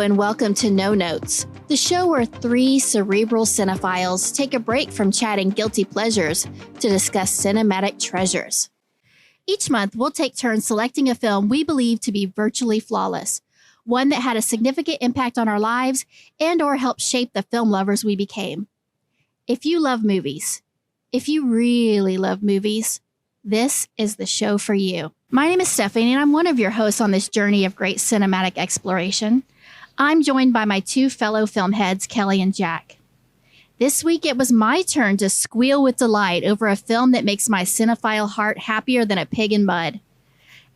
and welcome to No Notes, the show where three cerebral cinephiles take a break from chatting guilty pleasures to discuss cinematic treasures. Each month, we'll take turns selecting a film we believe to be virtually flawless, one that had a significant impact on our lives and or helped shape the film lovers we became. If you love movies, if you really love movies, this is the show for you. My name is Stephanie, and I'm one of your hosts on this journey of great cinematic exploration. I'm joined by my two fellow film heads, Kelly and Jack. This week, it was my turn to squeal with delight over a film that makes my cinephile heart happier than a pig in mud.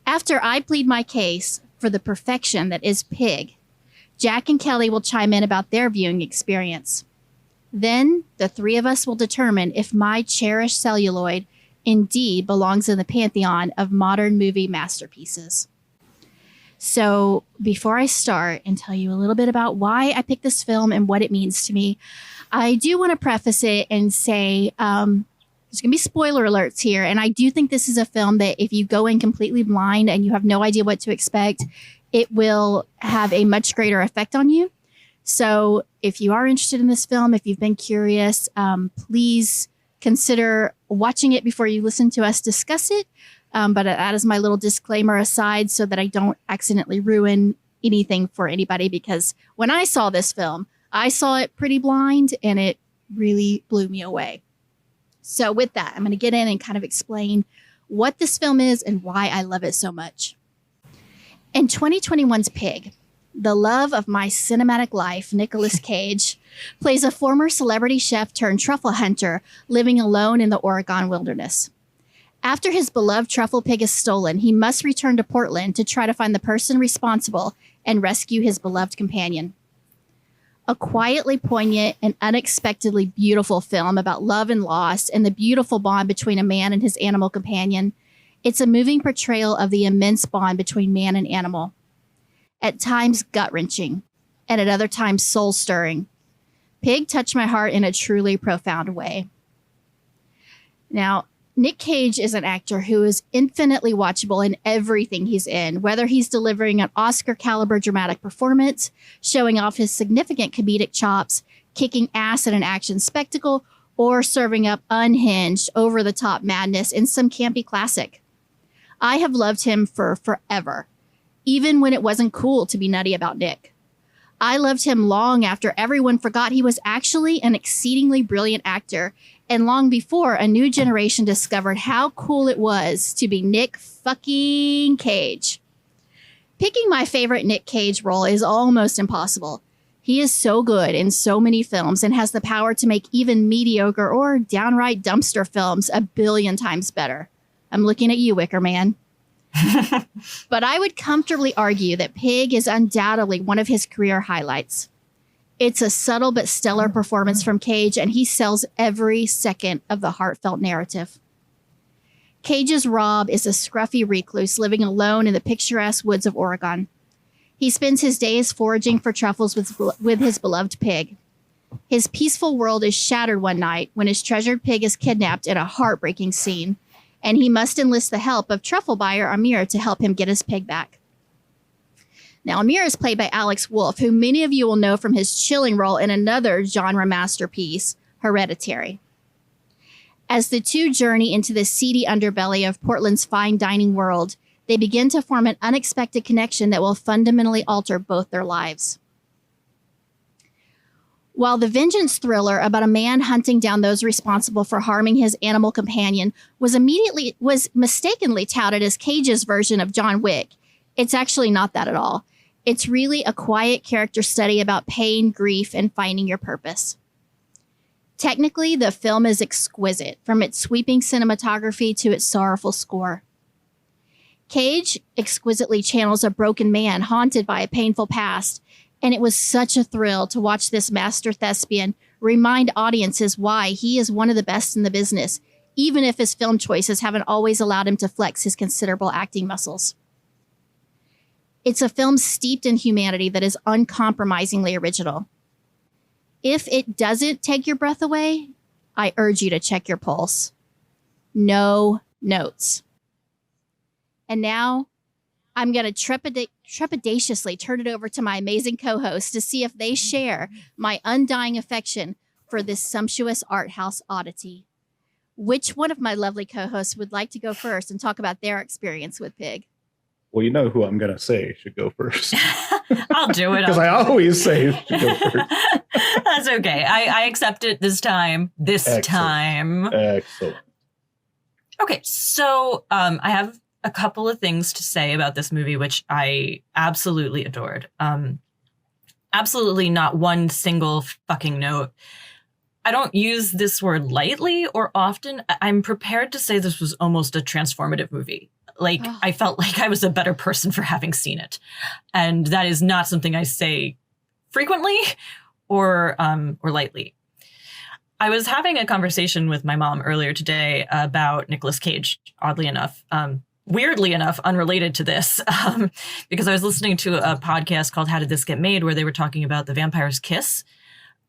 After I plead my case for the perfection that is Pig, Jack and Kelly will chime in about their viewing experience. Then, the three of us will determine if my cherished celluloid indeed belongs in the pantheon of modern movie masterpieces. So before I start and tell you a little bit about why I picked this film and what it means to me, I do want to preface it and say there's going to be spoiler alerts here. And I do think this is a film that if you go in completely blind and you have no idea what to expect, it will have a much greater effect on you. So if you are interested in this film, if you've been curious, please consider watching it before you listen to us discuss it. But that is my little disclaimer aside so that I don't accidentally ruin anything for anybody, because when I saw this film, I saw it pretty blind and it really blew me away. So with that, I'm going to get in and kind of explain what this film is and why I love it so much. In 2021's Pig, the love of my cinematic life, Nicolas Cage, plays a former celebrity chef turned truffle hunter living alone in the Oregon wilderness. After his beloved truffle pig is stolen, he must return to Portland to try to find the person responsible and rescue his beloved companion. A quietly poignant and unexpectedly beautiful film about love and loss and the beautiful bond between a man and his animal companion, it's a moving portrayal of the immense bond between man and animal. At times gut-wrenching, and at other times soul-stirring. Pig touched my heart in a truly profound way. Now, Nick Cage is an actor who is infinitely watchable in everything he's in, whether he's delivering an Oscar-caliber dramatic performance, showing off his significant comedic chops, kicking ass in an action spectacle, or serving up unhinged, over-the-top madness in some campy classic. I have loved him for forever, even when it wasn't cool to be nutty about Nick. I loved him long after everyone forgot he was actually an exceedingly brilliant actor, and long before a new generation discovered how cool it was to be Nick fucking Cage. Picking my favorite Nick Cage role is almost impossible. He is so good in so many films and has the power to make even mediocre or downright dumpster films a billion times better. I'm looking at you, Wicker Man. But I would comfortably argue that Pig is undoubtedly one of his career highlights. It's a subtle but stellar performance from Cage, and he sells every second of the heartfelt narrative. Cage's Rob is a scruffy recluse living alone in the picturesque woods of Oregon. He spends his days foraging for truffles with his beloved pig. His peaceful world is shattered one night when his treasured pig is kidnapped in a heartbreaking scene, and he must enlist the help of truffle buyer Amir to help him get his pig back. Now, Amir is played by Alex Wolff, who many of you will know from his chilling role in another genre masterpiece, Hereditary. As the two journey into the seedy underbelly of Portland's fine dining world, they begin to form an unexpected connection that will fundamentally alter both their lives. While the vengeance thriller about a man hunting down those responsible for harming his animal companion was mistakenly touted as Cage's version of John Wick, it's actually not that at all. It's really a quiet character study about pain, grief, and finding your purpose. Technically, the film is exquisite, from its sweeping cinematography to its sorrowful score. Cage exquisitely channels a broken man haunted by a painful past, and it was such a thrill to watch this master thespian remind audiences why he is one of the best in the business, even if his film choices haven't always allowed him to flex his considerable acting muscles. It's a film steeped in humanity that is uncompromisingly original. If it doesn't take your breath away, I urge you to check your pulse. No notes. And now I'm going to trepidatiously turn it over to my amazing co-hosts to see if they share my undying affection for this sumptuous art house oddity. Which one of my lovely co-hosts would like to go first and talk about their experience with Pig? Well, you know who I'm going to say should go first. I'll do it. Because I always say who should go first. That's okay. I accept it this time. Excellent. Okay, so I have a couple of things to say about this movie, which I absolutely adored. Absolutely not one single fucking note. I don't use this word lightly or often. I'm prepared to say this was almost a transformative movie. I felt like I was a better person for having seen it. And that is not something I say frequently or lightly. I was having a conversation with my mom earlier today about Nicolas Cage, oddly enough. Weirdly enough, unrelated to this, because I was listening to a podcast called How Did This Get Made, where they were talking about The Vampire's Kiss,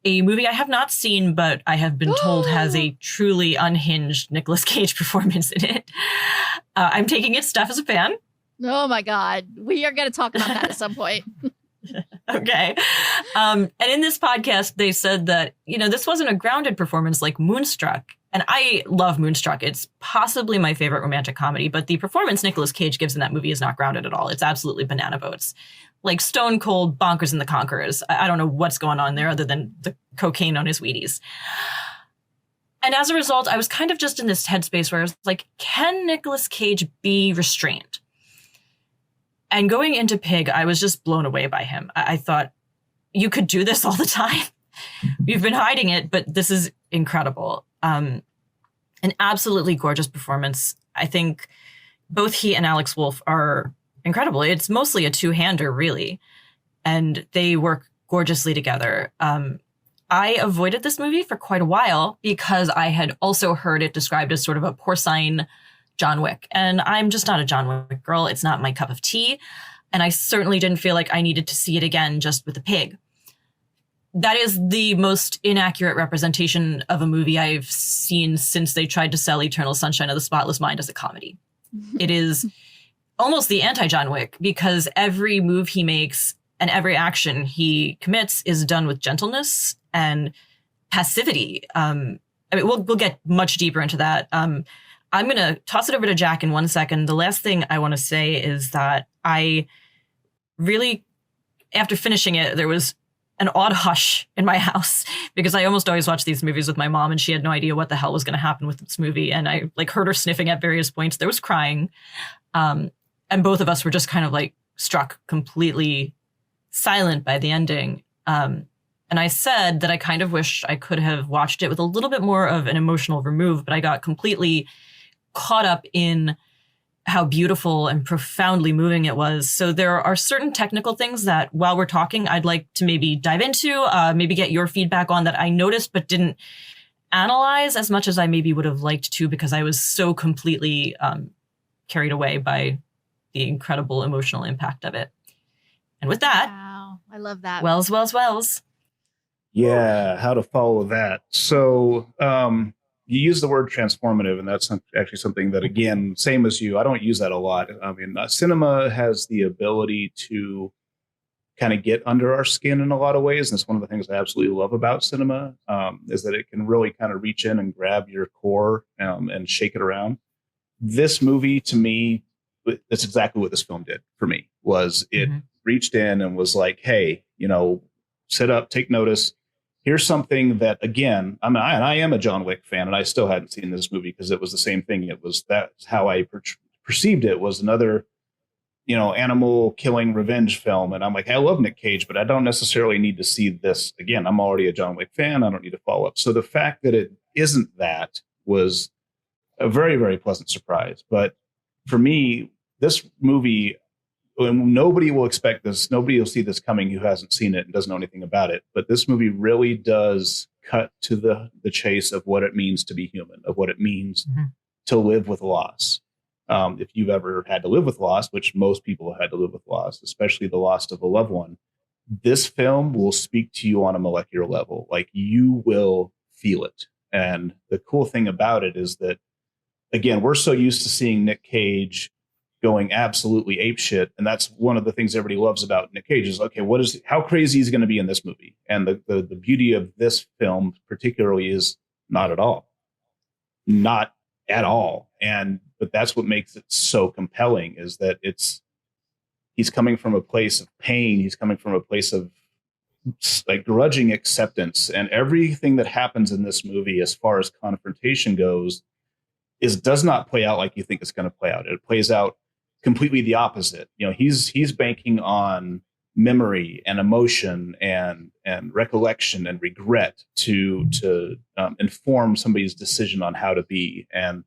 a movie I have not seen, but I have been told has a truly unhinged Nicolas Cage performance in it. I'm taking it Steph is a fan. Oh my God. We are going to talk about that at some point. Okay. And in this podcast, they said that, this wasn't a grounded performance like Moonstruck. And I love Moonstruck. It's possibly my favorite romantic comedy, but the performance Nicolas Cage gives in that movie is not grounded at all. It's absolutely banana boats. Like stone cold bonkers and the Conquerors. I don't know what's going on there other than the cocaine on his Wheaties. And as a result, I was kind of just in this headspace where I was like, can Nicolas Cage be restrained? And going into Pig, I was just blown away by him. I thought, you could do this all the time. You've been hiding it, but this is incredible. An absolutely gorgeous performance. I think both he and Alex Wolff are incredible. It's mostly a two-hander, really. And they work gorgeously together. I avoided this movie for quite a while because I had also heard it described as sort of a porcine John Wick. And I'm just not a John Wick girl. It's not my cup of tea. And I certainly didn't feel like I needed to see it again just with a pig. That is the most inaccurate representation of a movie I've seen since they tried to sell Eternal Sunshine of the Spotless Mind as a comedy. It is almost the anti-John Wick because every move he makes and every action he commits is done with gentleness and passivity. We'll get much deeper into that. I'm going to toss it over to Jack in 1 second. The last thing I want to say is that I really, after finishing it, there was an odd hush in my house because I almost always watch these movies with my mom and she had no idea what the hell was going to happen with this movie. And I heard her sniffing at various points. There was crying. And both of us were just kind of struck completely silent by the ending. And I said that I kind of wish I could have watched it with a little bit more of an emotional remove, but I got completely caught up in how beautiful and profoundly moving it was. So there are certain technical things that while we're talking, I'd like to maybe dive into, maybe get your feedback on that I noticed, but didn't analyze as much as I maybe would have liked to, because I was so completely carried away by the incredible emotional impact of it. And with that, wow, I love that. Wells. Yeah, how to follow that. So you use the word transformative, and that's actually something that, again, same as you, I don't use that a lot. I mean, cinema has the ability to kind of get under our skin in a lot of ways. And it's one of the things I absolutely love about cinema, is that it can really kind of reach in and grab your core and shake it around. This movie, to me, that's exactly what this film did for me, was it reached in and was like, hey, sit up, take notice. Here's something that, again, I am a John Wick fan, and I still hadn't seen this movie because it was the same thing. That's how I perceived it, was another, animal killing revenge film. And I'm like, I love Nick Cage, but I don't necessarily need to see this again. I'm already a John Wick fan. I don't need to follow up. So the fact that it isn't that was a very, very pleasant surprise. But for me, this movie, nobody will expect this. Nobody will see this coming who hasn't seen it and doesn't know anything about it. But this movie really does cut to the chase of what it means to be human, of what it means to live with loss. If you've ever had to live with loss, which most people have had to live with loss, especially the loss of a loved one, this film will speak to you on a molecular level. Like, you will feel it. And the cool thing about it is that, again, we're so used to seeing Nick Cage going absolutely apeshit. And that's one of the things everybody loves about Nick Cage is, okay, how crazy is he going to be in this movie? And the beauty of this film particularly is not at all. Not at all. But that's what makes it so compelling, is that he's coming from a place of pain. He's coming from a place of like grudging acceptance, and everything that happens in this movie as far as confrontation goes does not play out like you think it's going to play out. It plays out completely the opposite. He's banking on memory and emotion and recollection and regret to inform somebody's decision on how to be. And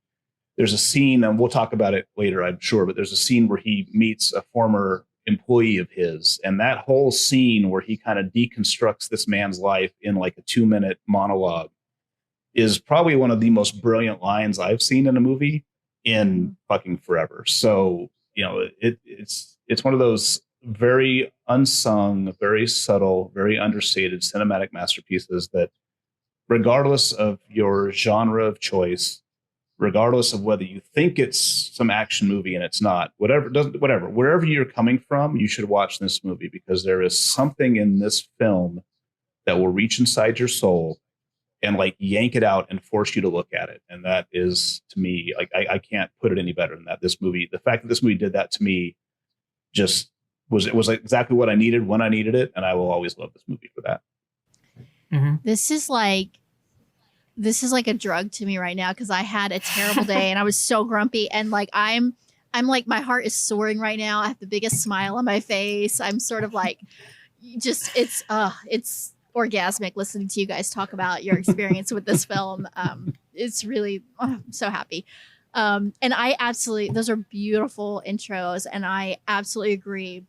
there's a scene, and we'll talk about it later, I'm sure, but there's a scene where he meets a former employee of his, and that whole scene where he kind of deconstructs this man's life in like a 2-minute monologue is probably one of the most brilliant lines I've seen in a movie in fucking forever. So, it's one of those very unsung, very subtle, very understated cinematic masterpieces that, regardless of your genre of choice, regardless of whether you think it's some action movie and it's not, wherever you're coming from, you should watch this movie, because there is something in this film that will reach inside your soul and like yank it out and force you to look at it. And that is, to me, like, I can't put it any better than that. This movie, the fact that this movie did that to me just was exactly what I needed when I needed it. And I will always love this movie for that. Mm-hmm. This is like a drug to me right now, because I had a terrible day and I was so grumpy, and like I'm like, my heart is soaring right now. I have the biggest smile on my face. I'm sort of like, just it's orgasmic listening to you guys talk about your experience with this film. It's really, I'm so happy. And those are beautiful intros, and I absolutely agree.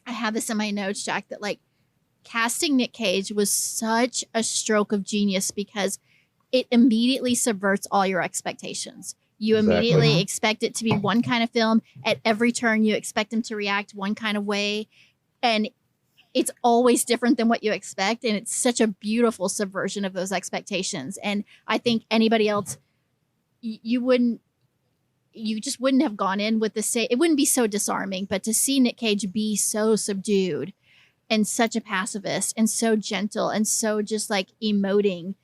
I have this in my notes, Jack, that like casting Nick Cage was such a stroke of genius, because it immediately subverts all your expectations. You immediately expect it to be one kind of film. At every turn, you expect him to react one kind of way. And it's always different than what you expect. And it's such a beautiful subversion of those expectations. And I think anybody else, you just wouldn't have gone in with the same, it wouldn't be so disarming. But to see Nick Cage be so subdued and such a pacifist and so gentle and so just like emoting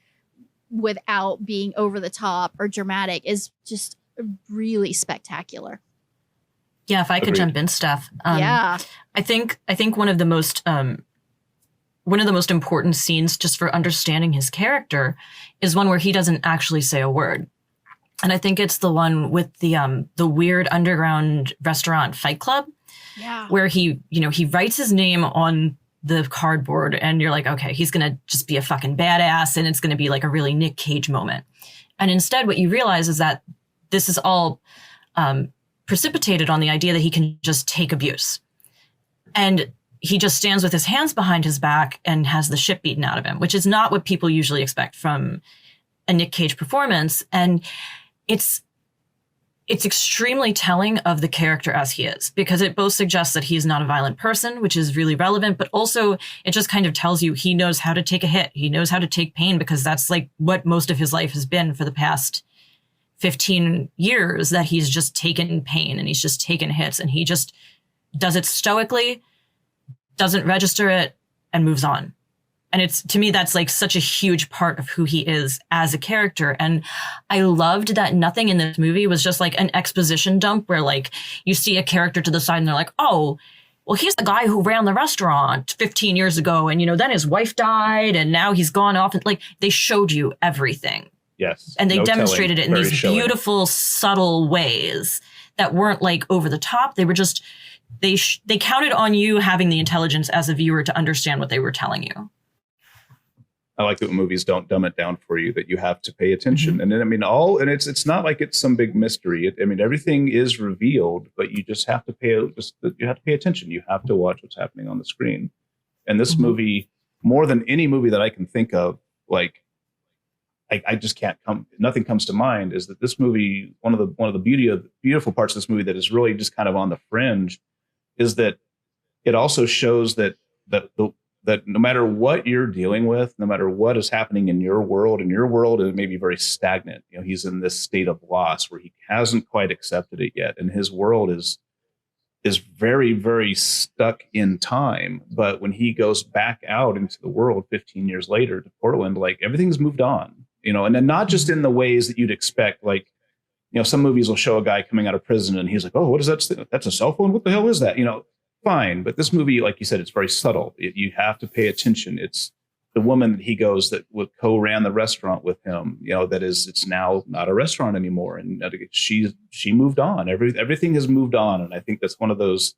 without being over the top or dramatic is just really spectacular. Yeah, if I could jump in, Steph. Yeah, I think one of the most important scenes just for understanding his character is one where he doesn't actually say a word, and I think it's the one with the weird underground restaurant Fight Club. Yeah, where he writes his name on the cardboard, and you're like, okay, he's going to just be a fucking badass, and it's going to be like a really Nick Cage moment. And instead, what you realize is that this is all precipitated on the idea that he can just take abuse. And he just stands with his hands behind his back and has the shit beaten out of him, which is not what people usually expect from a Nick Cage performance. And it's extremely telling of the character as he is, because it both suggests that he's not a violent person, which is really relevant, but also it just kind of tells you he knows how to take a hit. He knows how to take pain, because that's like what most of his life has been for the past 15 years, that he's just taken pain and he's just taken hits, and he just does it stoically, doesn't register it, and moves on. And it's, to me, that's like such a huge part of who he is as a character. And I loved that nothing in this movie was just like an exposition dump where like you see a character to the side and they're like, oh, well, he's the guy who ran the restaurant 15 years ago. And, then his wife died and now he's gone off. And like, they showed you everything. Yes. And they demonstrated it in these showing. Beautiful, subtle ways that weren't like over the top. They were just, they counted on you having the intelligence as a viewer to understand what they were telling you. I like that movies don't dumb it down for you, that you have to pay attention. Mm-hmm. And then, it's not like it's some big mystery. Everything is revealed, but you just have to pay attention. You have to watch what's happening on the screen. And this movie, more than any movie that I can think of, like, I just can't nothing comes to mind, is that this movie, one of the beautiful parts of this movie that is really just kind of on the fringe, is that it also shows that no matter what you're dealing with, no matter what is happening in your world, and your world is maybe very stagnant. He's in this state of loss where he hasn't quite accepted it yet. And his world is is very, very stuck in time. But when he goes back out into the world 15 years later to Portland, like everything's moved on, you know, and then not just in the ways that you'd expect. Like, you know, some movies will show a guy coming out of prison and he's like, oh, what is that? That's a cell phone. What the hell is that? You know, fine. But this movie, like you said, it's very subtle. You have to pay attention. It's the woman that he goes that co-ran the restaurant with him, you know, it's now not a restaurant anymore. And she moved on. Everything has moved on. And I think that's one of those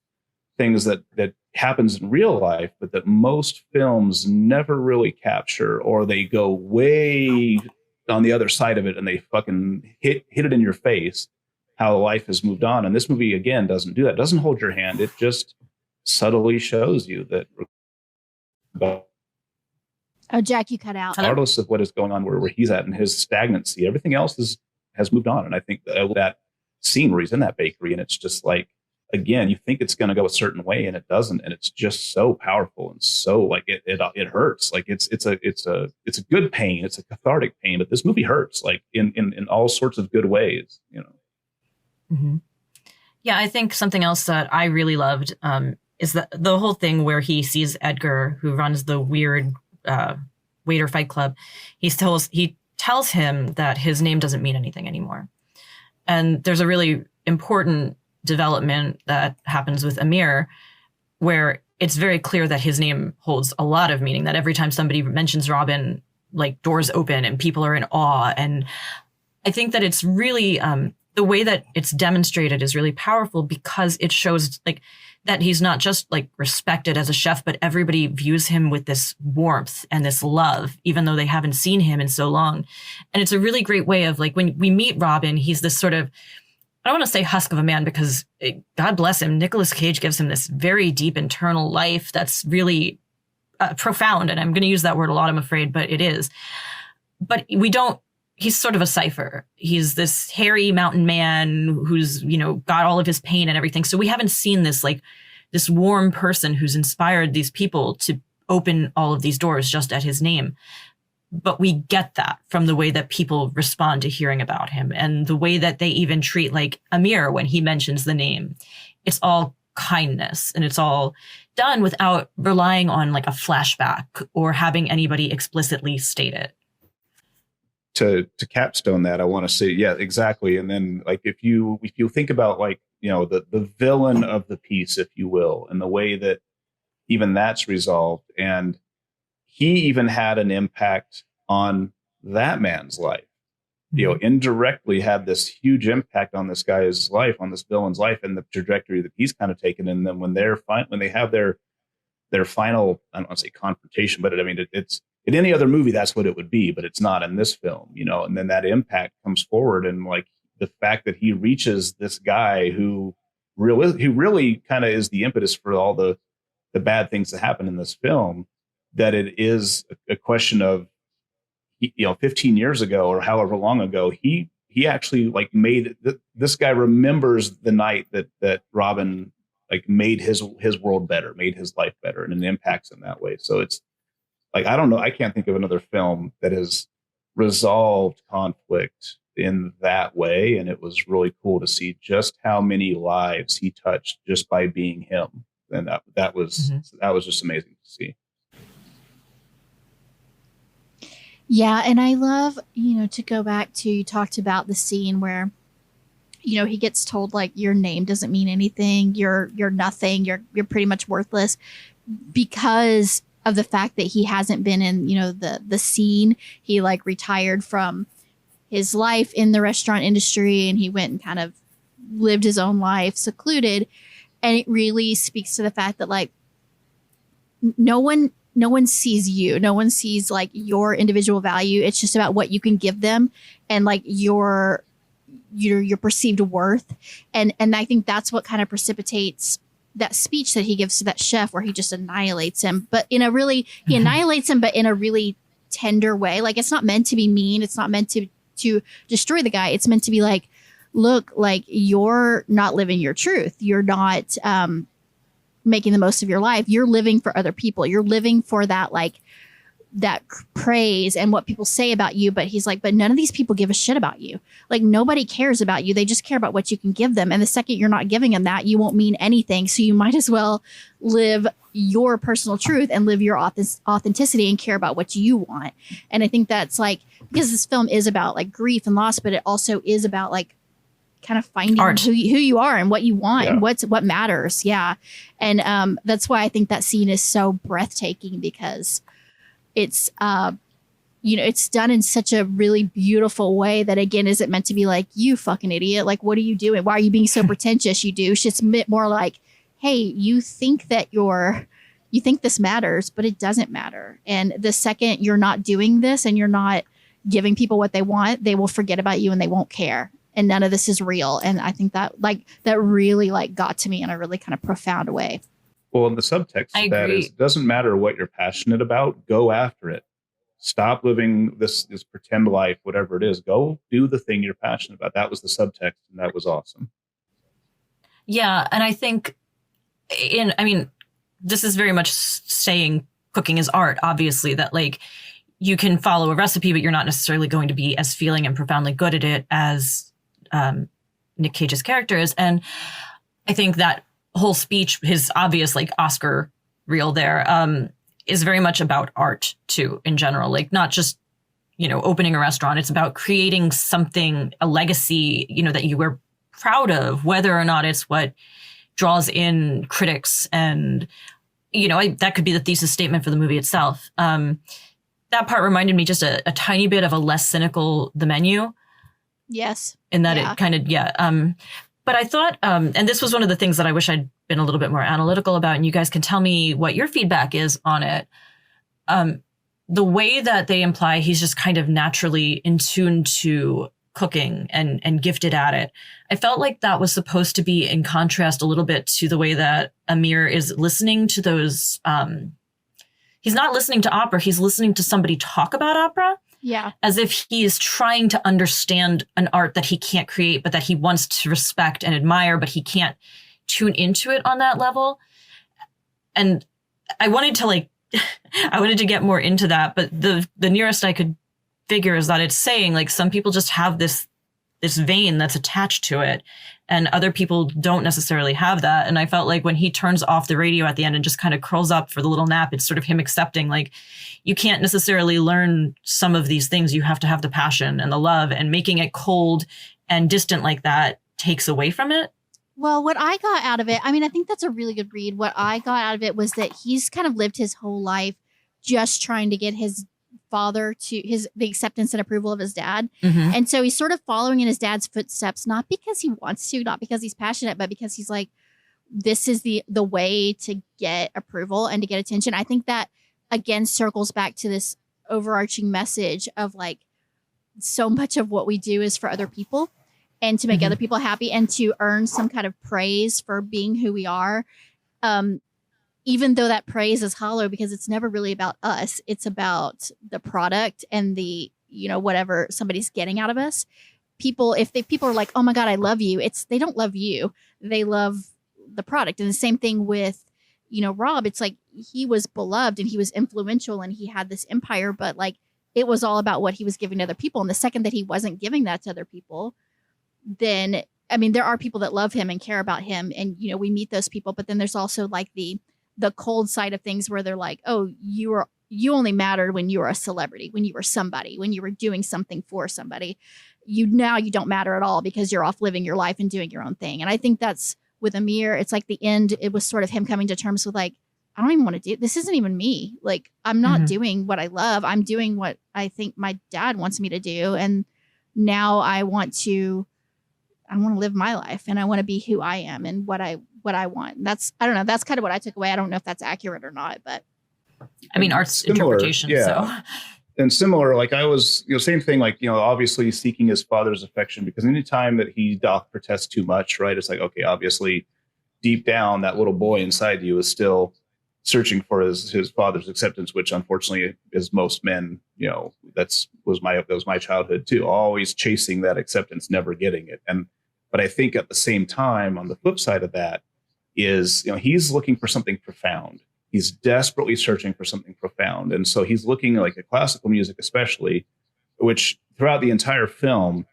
things that happens in real life, but that most films never really capture, or they go way on the other side of it and they fucking hit it in your face how life has moved on. And this movie, again, doesn't do that. It doesn't hold your hand. It just subtly shows you that Oh, Jack, you cut out. regardless of what is going on where he's at in his stagnancy, everything else has moved on. And I think that scene where he's in that bakery and it's just like, again, you think it's going to go a certain way and it doesn't. And it's just so powerful and so like it hurts. Like it's a good pain. It's a cathartic pain, but this movie hurts like in all sorts of good ways, you know? Mm-hmm. Yeah. I think something else that I really loved is the whole thing where he sees Edgar, who runs the weird waiter fight club. He tells him that his name doesn't mean anything anymore. And there's a really important development that happens with Amir, where it's very clear that his name holds a lot of meaning, that every time somebody mentions Robin, like doors open and people are in awe. And I think that it's really, the way that it's demonstrated is really powerful because it shows like that he's not just like respected as a chef, but everybody views him with this warmth and this love, even though they haven't seen him in so long. And it's a really great way of like, when we meet Robin, he's this sort of, I don't want to say husk of a man because God bless him, Nicolas Cage gives him this very deep internal life that's really profound. And I'm going to use that word a lot, I'm afraid, but it is. But he's sort of a cipher. He's this hairy mountain man who's, you know, got all of his pain and everything. So we haven't seen this, like this warm person who's inspired these people to open all of these doors just at his name. But we get that from the way that people respond to hearing about him and the way that they even treat like Amir when he mentions the name. It's all kindness and it's all done without relying on like a flashback or having anybody explicitly state it. To capstone that, I want to say, yeah, exactly. And then like, if you think about like, you know, the villain of the piece, if you will, and the way that even that's resolved. And he even had an impact on that man's life, you know, indirectly had this huge impact on this guy's life, on this villain's life and the trajectory that he's kind of taken. And then when they have their final, I don't want to say confrontation, but it's, in any other movie, that's what it would be, but it's not in this film, you know, and then that impact comes forward. And like the fact that he reaches this guy who really kind of is the impetus for all the bad things that happen in this film, that it is a question of, you know, 15 years ago or however long ago, he actually like this guy remembers the night that Robin like made his world better, made his life better, and it impacts him that way. So it's, like, I don't know. I can't think of another film that has resolved conflict in that way. And it was really cool to see just how many lives he touched just by being him. And that was just amazing to see. Yeah. And I love, you know, to go back to, you talked about the scene where, you know, he gets told like your name doesn't mean anything. You're nothing. You're pretty much worthless because of the fact that he hasn't been in, you know, the scene. He like retired from his life in the restaurant industry and he went and kind of lived his own life secluded. And it really speaks to the fact that like no one sees you. No one sees like your individual value. It's just about what you can give them and like your perceived worth. And I think that's what kind of precipitates that speech that he gives to that chef where he just annihilates him, but he annihilates him, but in a really tender way. Like it's not meant to be mean. It's not meant to destroy the guy. It's meant to be like, look, like you're not living your truth. You're not making the most of your life. You're living for other people. You're living for that like praise and what people say about you. But he's like, but none of these people give a shit about you. Like, nobody cares about you. They just care about what you can give them. And the second you're not giving them that, you won't mean anything. So you might as well live your personal truth and live your authenticity and care about what you want. And I think that's like, because this film is about like grief and loss, but it also is about like kind of finding who you are and what you want and what matters. Yeah. And that's why I think that scene is so breathtaking, because it's it's done in such a really beautiful way that, again, isn't meant to be like, you fucking idiot, like, what are you doing? Why are you being so pretentious, you douche? It's more like, hey, you think this matters, but it doesn't matter. And the second you're not doing this and you're not giving people what they want, they will forget about you and they won't care. And none of this is real. And I think that that really like got to me in a really kind of profound way. Well, and the subtext of that is, it doesn't matter what you're passionate about, go after it. Stop living this pretend life, whatever it is. Go do the thing you're passionate about. That was the subtext, and that was awesome. Yeah, and I think this is very much saying cooking is art, obviously, that like you can follow a recipe, but you're not necessarily going to be as feeling and profoundly good at it as Nick Cage's character is. And I think that whole speech, his obvious like Oscar reel there, is very much about art too, in general, like not just, opening a restaurant. It's about creating something, a legacy, that you were proud of, whether or not it's what draws in critics. And, that could be the thesis statement for the movie itself. That part reminded me just a tiny bit of a less cynical The Menu. Yes. In that it kind of, but I thought, and this was one of the things that I wish I'd been a little bit more analytical about, and you guys can tell me what your feedback is on it. The way that they imply he's just kind of naturally in tune to cooking and gifted at it, I felt like that was supposed to be in contrast a little bit to the way that Amir is listening to those. He's not listening to opera. He's listening to somebody talk about opera. Yeah. As if he is trying to understand an art that he can't create, but that he wants to respect and admire, but he can't tune into it on that level. And I wanted to get more into that, but the nearest I could figure is that it's saying like some people just have this vein that's attached to it, and other people don't necessarily have that. And I felt like when he turns off the radio at the end and just kind of curls up for the little nap, it's sort of him accepting like you can't necessarily learn some of these things. You have to have the passion and the love, and making it cold and distant like that takes away from it. Well, what I got out of it, I think that's a really good read. What I got out of it was that he's kind of lived his whole life just trying to get his father to the acceptance and approval of his dad. Mm-hmm. And so he's sort of following in his dad's footsteps, not because he wants to, not because he's passionate, but because he's like, this is the way to get approval and to get attention. I think that again circles back to this overarching message of like, so much of what we do is for other people and to make other people happy and to earn some kind of praise for being who we are. Even though that praise is hollow, because it's never really about us. It's about the product and the, whatever somebody's getting out of us. People are like, oh my God, I love you. They don't love you. They love the product. And the same thing with, Rob. It's like he was beloved and he was influential and he had this empire, but like it was all about what he was giving to other people. And the second that he wasn't giving that to other people, then, there are people that love him and care about him. And, we meet those people, but then there's also like the cold side of things where they're like, oh, you only mattered when you were a celebrity, when you were somebody, when you were doing something for somebody. You don't matter at all because you're off living your life and doing your own thing. And I think that's with Amir. It's like the end, it was sort of him coming to terms with like, I don't even want to do, this isn't even me. Like, I'm not doing what I love. I'm doing what I think my dad wants me to do. And now I want to live my life and I want to be who I am and what I want. I don't know. That's kind of what I took away. I don't know if that's accurate or not, but art's similar, interpretation. Yeah. So. And similar, like I was, same thing, like, obviously seeking his father's affection, because anytime that he doth protest too much, right, it's like, okay, obviously deep down, that little boy inside you is still searching for his father's acceptance, which unfortunately is most men, that was my childhood too, always chasing that acceptance, never getting it. But I think at the same time, on the flip side of that is, he's looking for something profound. He's desperately searching for something profound. And so he's looking like at classical music, especially, which throughout the entire film,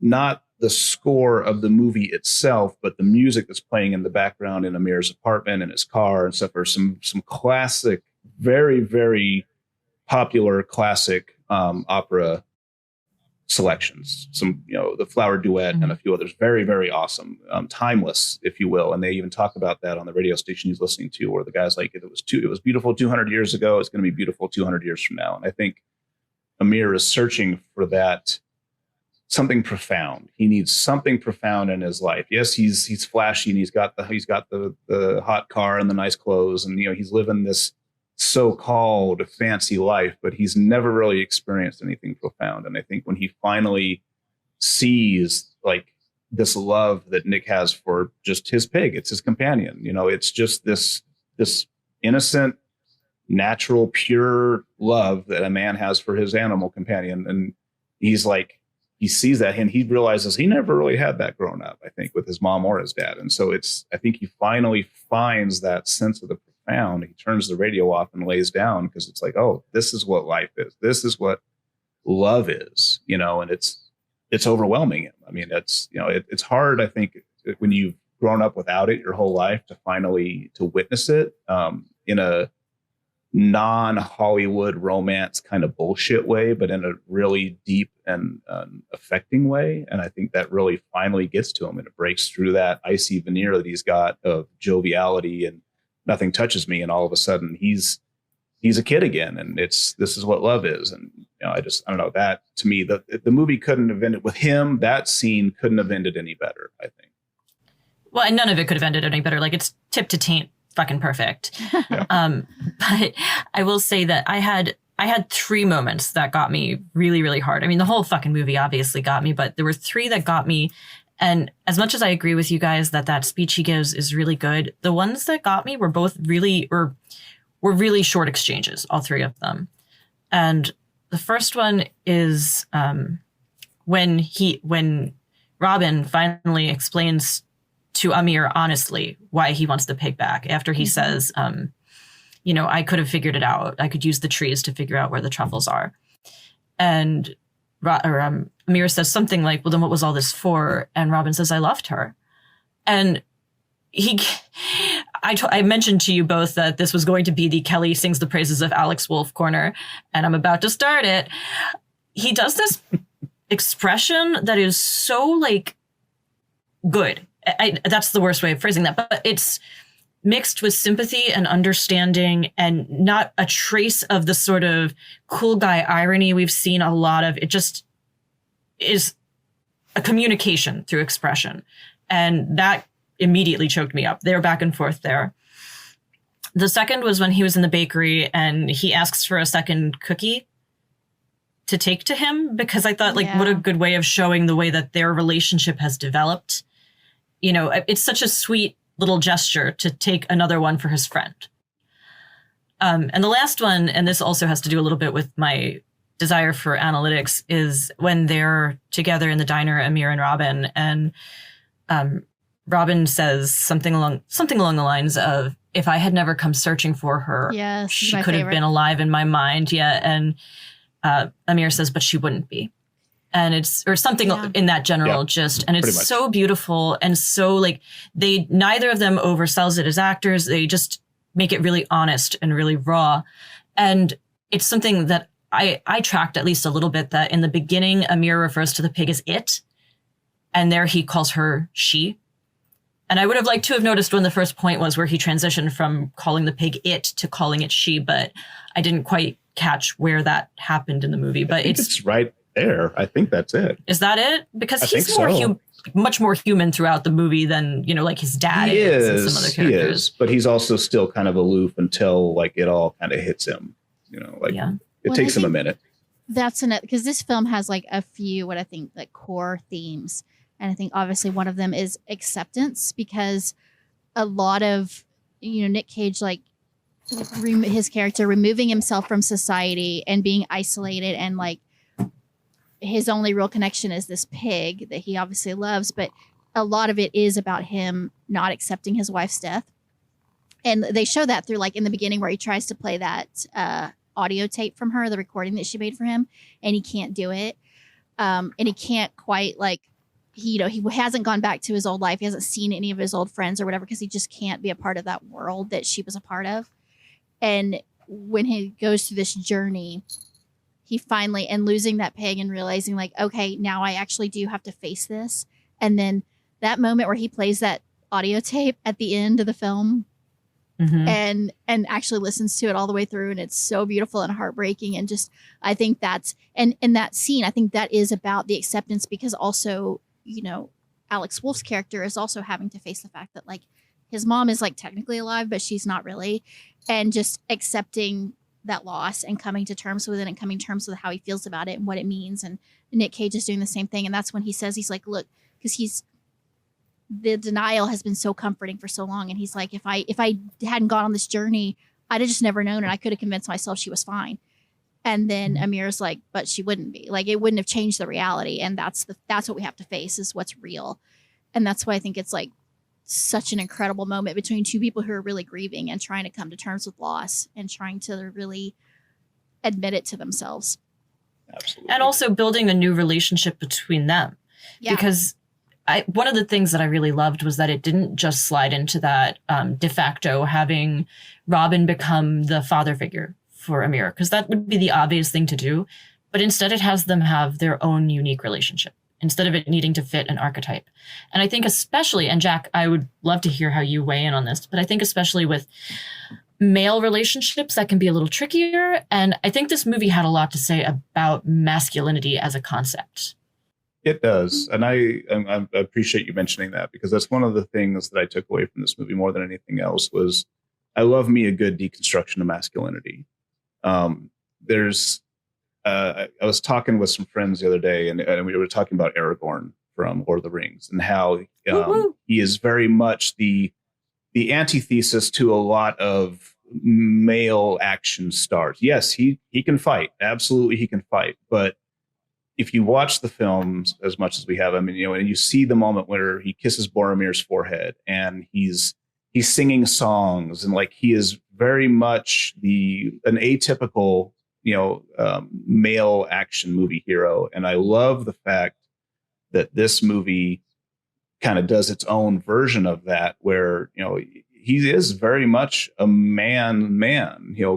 not the score of the movie itself, but the music that's playing in the background in Amir's apartment and his car and stuff are some classic, very, very popular classic opera selections. Some, the Flower Duet and a few others. Very, very awesome, timeless, if you will. And they even talk about that on the radio station he's listening to, where the guy's like, it was beautiful 200 years ago. It's going to be beautiful 200 years from now. And I think Amir is searching for that something profound. He needs something profound in his life. Yes, he's flashy and he's got the hot car and the nice clothes, and he's living this so-called fancy life, but he's never really experienced anything profound. And I think when he finally sees like this love that Nick has for just his pig, it's his companion, it's just this innocent, natural, pure love that a man has for his animal companion. And he's like, he sees that and he realizes he never really had that growing up, I think, with his mom or his dad. And so I think he finally finds that sense of the profound. He turns the radio off and lays down because it's like, oh, this is what life is. This is what love is, and it's overwhelming him. I mean, it's hard, I think, when you've grown up without it your whole life to witness it in a non-Hollywood romance kind of bullshit way, but in a really deep and affecting way. And I think that really finally gets to him, and it breaks through that icy veneer that he's got of joviality and nothing touches me. And all of a sudden he's a kid again. And this is what love is. And I don't know, that to me, the movie couldn't have ended with him. That scene couldn't have ended any better, I think. Well, and none of it could have ended any better. Like, it's tip to taint fucking perfect. Yeah. But I will say that I had 3 moments that got me really, really hard. I mean, the whole fucking movie obviously got me, but there were 3 that got me. And as much as I agree with you guys that speech he gives is really good, the ones that got me were both were really short exchanges, all 3 of them. And the first one is when Robin finally explains to Amir honestly why he wants the pig back, after he says, I could have figured it out. I could use the trees to figure out where the truffles are. And Amir says something like, well, then what was all this for? And Robin says, I loved her. And I mentioned to you both that this was going to be the Kelly sings the praises of Alex Wolff corner, and I'm about to start it. He does this expression that is so like good. That's the worst way of phrasing that, but it's mixed with sympathy and understanding and not a trace of the sort of cool guy irony we've seen a lot of. It just is a communication through expression. And that immediately choked me up. They were back and forth there. The second was when he was in the bakery and he asks for a second cookie to take to him, because I thought, what a good way of showing the way that their relationship has developed. It's such a sweet little gesture to take another one for his friend. And the last one, and this also has to do a little bit with my desire for analytics, is when they're together in the diner, Amir and Robin, and Robin says something along the lines of, if I had never come searching for her, she could have been alive in my mind. Yeah. And Amir says, but she wouldn't be. And or something in that general gist. And it's so beautiful. And so neither of them oversells it as actors. They just make it really honest and really raw. And it's something that I tracked at least a little bit, that in the beginning, Amir refers to the pig as it. And there he calls her she. And I would have liked to have noticed when the first point was where he transitioned from calling the pig it to calling it she, but I didn't quite catch where that happened in the movie. But it's right there. I think that's it. Is that it? Because he's much more human throughout the movie than, his dad is and some other characters. He is, but he's also still kind of aloof until it all kind of hits him. It takes him a minute. That's because this film has a few what I think core themes. And I think obviously one of them is acceptance, because a lot of, Nick Cage, his character removing himself from society and being isolated, and his only real connection is this pig that he obviously loves. But a lot of it is about him not accepting his wife's death And they show that through like in the beginning where he tries to play that audio tape from her, the recording that she made for him, and he can't do it. And he can't quite like, he hasn't gone back to his old life. He hasn't seen any of his old friends or whatever because he just can't be a part of that world that she was a part of. And when he goes through this journey, he finally, and losing that peg and realizing like, okay, now I actually do have to face this. And then that moment where he plays that audio tape at the end of the film, and actually listens to it all the way through, and it's so beautiful and heartbreaking. And just, I think that's, and in that scene, I think that is about the acceptance, because also, Alex Wolff's character is also having to face the fact that like his mom is like technically alive, but she's not really, and just accepting that loss and coming to terms with it and coming to terms with how he feels about it and what it means. And Nick Cage is doing the same thing. And that's when he says, he's like, look, because the denial has been so comforting for so long. And he's like, if I hadn't gone on this journey, I'd have just never known. And I could have convinced myself she was fine. And then Amir's like, but she wouldn't be. Like, it wouldn't have changed the reality. And that's what we have to face, is what's real. And that's why I think it's like such an incredible moment between two people who are really grieving and trying to come to terms with loss and trying to really admit it to themselves. Absolutely. And also building a new relationship between them. Yeah. Because one of the things that I really loved was that it didn't just slide into that de facto having Robin become the father figure for Amir, because that would be the obvious thing to do. But instead it has them have their own unique relationship instead of it needing to fit an archetype. And I think especially, and Jack, I would love to hear how you weigh in on this, but I think especially with male relationships, that can be a little trickier. And I think this movie had a lot to say about masculinity as a concept. It does. And I appreciate you mentioning that, because that's one of the things that I took away from this movie more than anything else was I love me a good deconstruction of masculinity. I was talking with some friends the other day, and we were talking about Aragorn from Lord of the Rings and how he is very much the antithesis to a lot of male action stars. Yes, he can fight. Absolutely, he can fight. But if you watch the films as much as we have, I mean, and you see the moment where he kisses Boromir's forehead and he's singing songs, and like he is very much an atypical, male action movie hero. And I love the fact that this movie kind of does its own version of that, where, he is very much a man,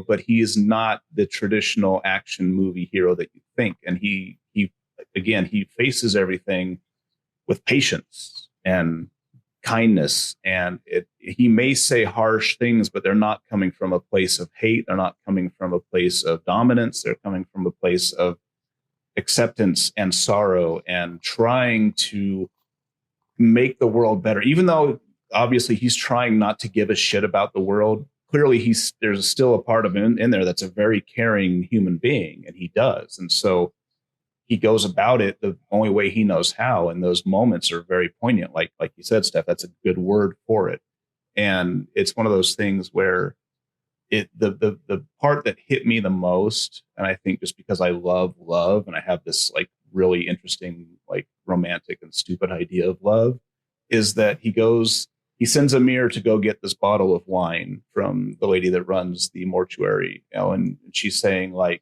but he is not the traditional action movie hero that you think. And he faces everything with patience and kindness, and he may say harsh things, but they're not coming from a place of hate. They're not coming from a place of dominance. They're coming from a place of acceptance and sorrow and trying to make the world better, even though obviously he's trying not to give a shit about the world. Clearly there's still a part of him in there that's a very caring human being, and he does. And so he goes about it the only way he knows how. And those moments are very poignant. Like you said, Steph, that's a good word for it. And it's one of those things where the part that hit me the most, and I think just because I love and I have this like really interesting, like romantic and stupid idea of love, is that he sends Amir to go get this bottle of wine from the lady that runs the mortuary, and she's saying like,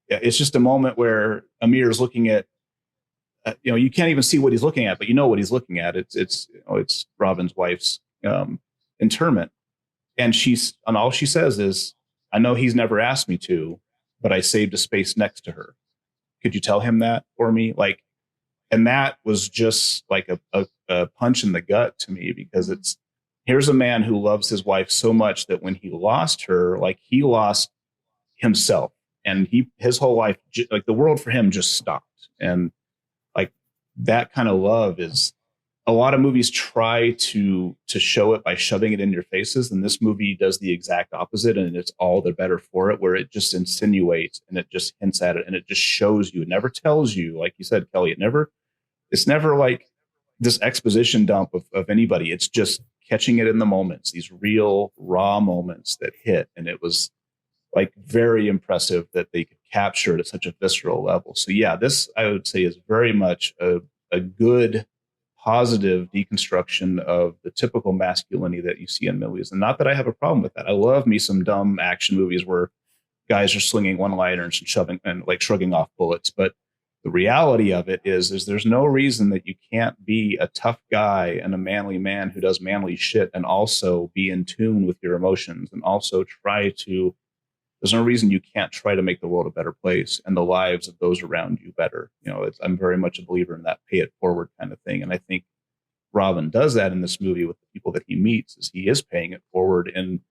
it's just a moment where Amir is looking at, you can't even see what he's looking at, but you know what he's looking at. It's Robin's wife's interment. And all she says is, I know he's never asked me to, but I saved a space next to her. Could you tell him that for me? Like, and that was just like a punch in the gut to me, because here's a man who loves his wife so much that when he lost her, like he lost himself. And his whole life, like the world for him just stopped. And like that kind of love is, a lot of movies try to show it by shoving it in your faces. And this movie does the exact opposite. And it's all the better for it, where it just insinuates and it just hints at it and it just shows you. It never tells you, like you said, Kelly, it's never like this exposition dump of anybody. It's just catching it in the moments, these real raw moments that hit. And it was like very impressive that they could capture it at such a visceral level. So yeah, this I would say is very much a good positive deconstruction of the typical masculinity that you see in movies. And not that I have a problem with that. I love me some dumb action movies where guys are slinging one-liners and shoving and like shrugging off bullets. But the reality of it is there's no reason that you can't be a tough guy and a manly man who does manly shit and also be in tune with your emotions and also there's no reason you can't try to make the world a better place and the lives of those around you better. I'm very much a believer in that pay it forward kind of thing. And I think Robin does that in this movie with the people that he meets, is he is paying it forward in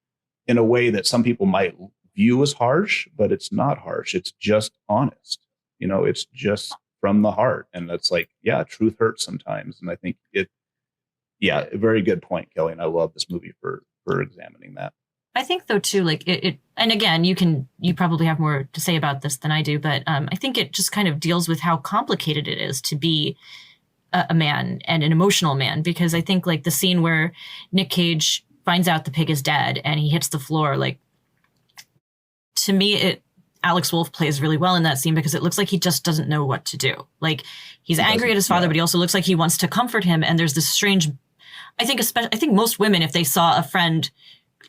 a way that some people might view as harsh, but it's not harsh. It's just honest. It's just from the heart. And that's like, yeah, truth hurts sometimes. And I think a very good point, Kelly. And I love this movie for examining that. I think though too, like it, and again, you probably have more to say about this than I do, but I think it just kind of deals with how complicated it is to be a man and an emotional man, because I think like the scene where Nick Cage finds out the pig is dead and he hits the floor, like to me, Alex Wolff plays really well in that scene because it looks like he just doesn't know what to do. Like he's angry at his father, but he also looks like he wants to comfort him. And there's this strange, I think most women, if they saw a friend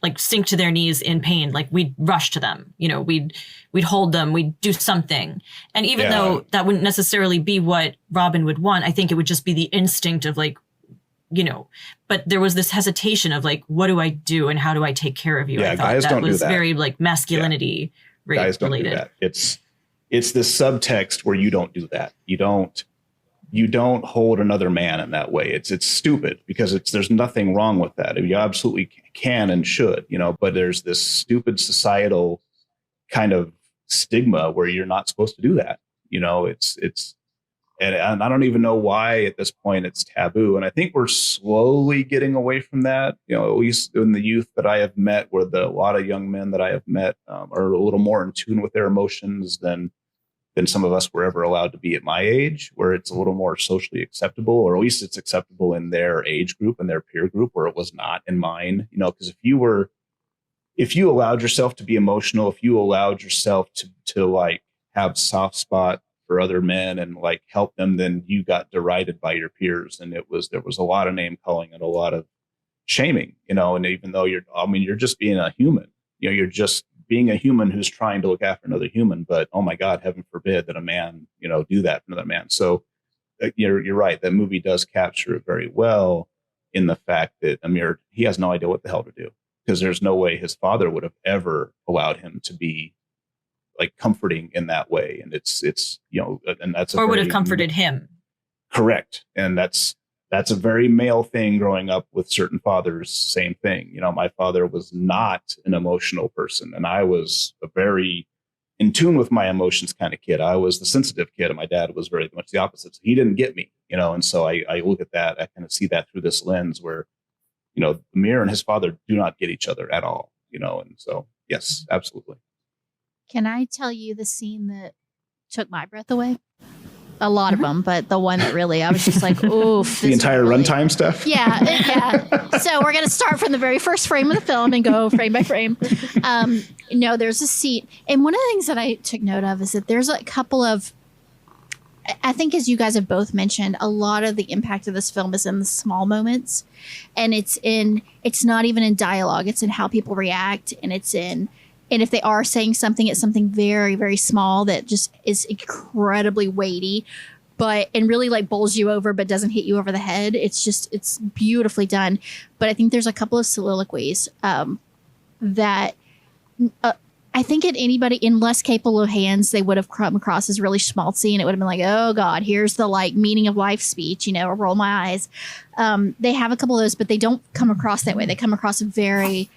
like sink to their knees in pain, like we'd rush to them, we'd hold them, we'd do something. And even though that wouldn't necessarily be what Robin would want, I think it would just be the instinct of like, but there was this hesitation of like, what do I do and how do I take care of you? Yeah, I thought guys that don't was do that. Very like masculinity guys don't related. do that. It's this subtext where you don't do that. You don't hold another man in that way. It's stupid because there's nothing wrong with that. You absolutely can and should, but there's this stupid societal kind of stigma where you're not supposed to do that. And I don't even know why at this point it's taboo. And I think we're slowly getting away from that, at least in the youth that I have met, where a lot of young men that I have met are a little more in tune with their emotions than some of us were ever allowed to be at my age, where it's a little more socially acceptable, or at least it's acceptable in their age group and their peer group, where it was not in mine, because if you allowed yourself to be emotional, if you allowed yourself to like have soft spot for other men and like help them, then you got derided by your peers. And there was a lot of name calling and a lot of shaming, and even though you're just being a human, you're just being a human who's trying to look after another human. But, oh my God, heaven forbid that a man, do that for another man. So you're right. That movie does capture it very well in the fact that Amir, he has no idea what the hell to do, because there's no way his father would have ever allowed him to be like comforting in that way. And it's and that's would have comforted him. Correct. And that's a very male thing growing up with certain fathers. Same thing. My father was not an emotional person, and I was a very in tune with my emotions kind of kid. I was the sensitive kid, and my dad was very much the opposite. So he didn't get me, and so I look at that. I kind of see that through this lens where, Amir and his father do not get each other at all, and so, yes, absolutely. Can I tell you the scene that took my breath away? A lot of them, but the one that really, I was just like, oof. The entire runtime stuff? Yeah. So we're going to start from the very first frame of the film and go frame by frame. There's a scene. And one of the things that I took note of is that there's a couple of, I think as you guys have both mentioned, a lot of the impact of this film is in the small moments. And it's not even in dialogue. It's in how people react. And if they are saying something, it's something very, very small that just is incredibly weighty, and really like bowls you over, but doesn't hit you over the head. It's beautifully done. But I think there's a couple of soliloquies that I think anybody in less capable of hands, they would have come across as really schmaltzy, and it would have been like, oh God, here's the like meaning of life speech, or roll my eyes. They have a couple of those, but they don't come across that way. They come across very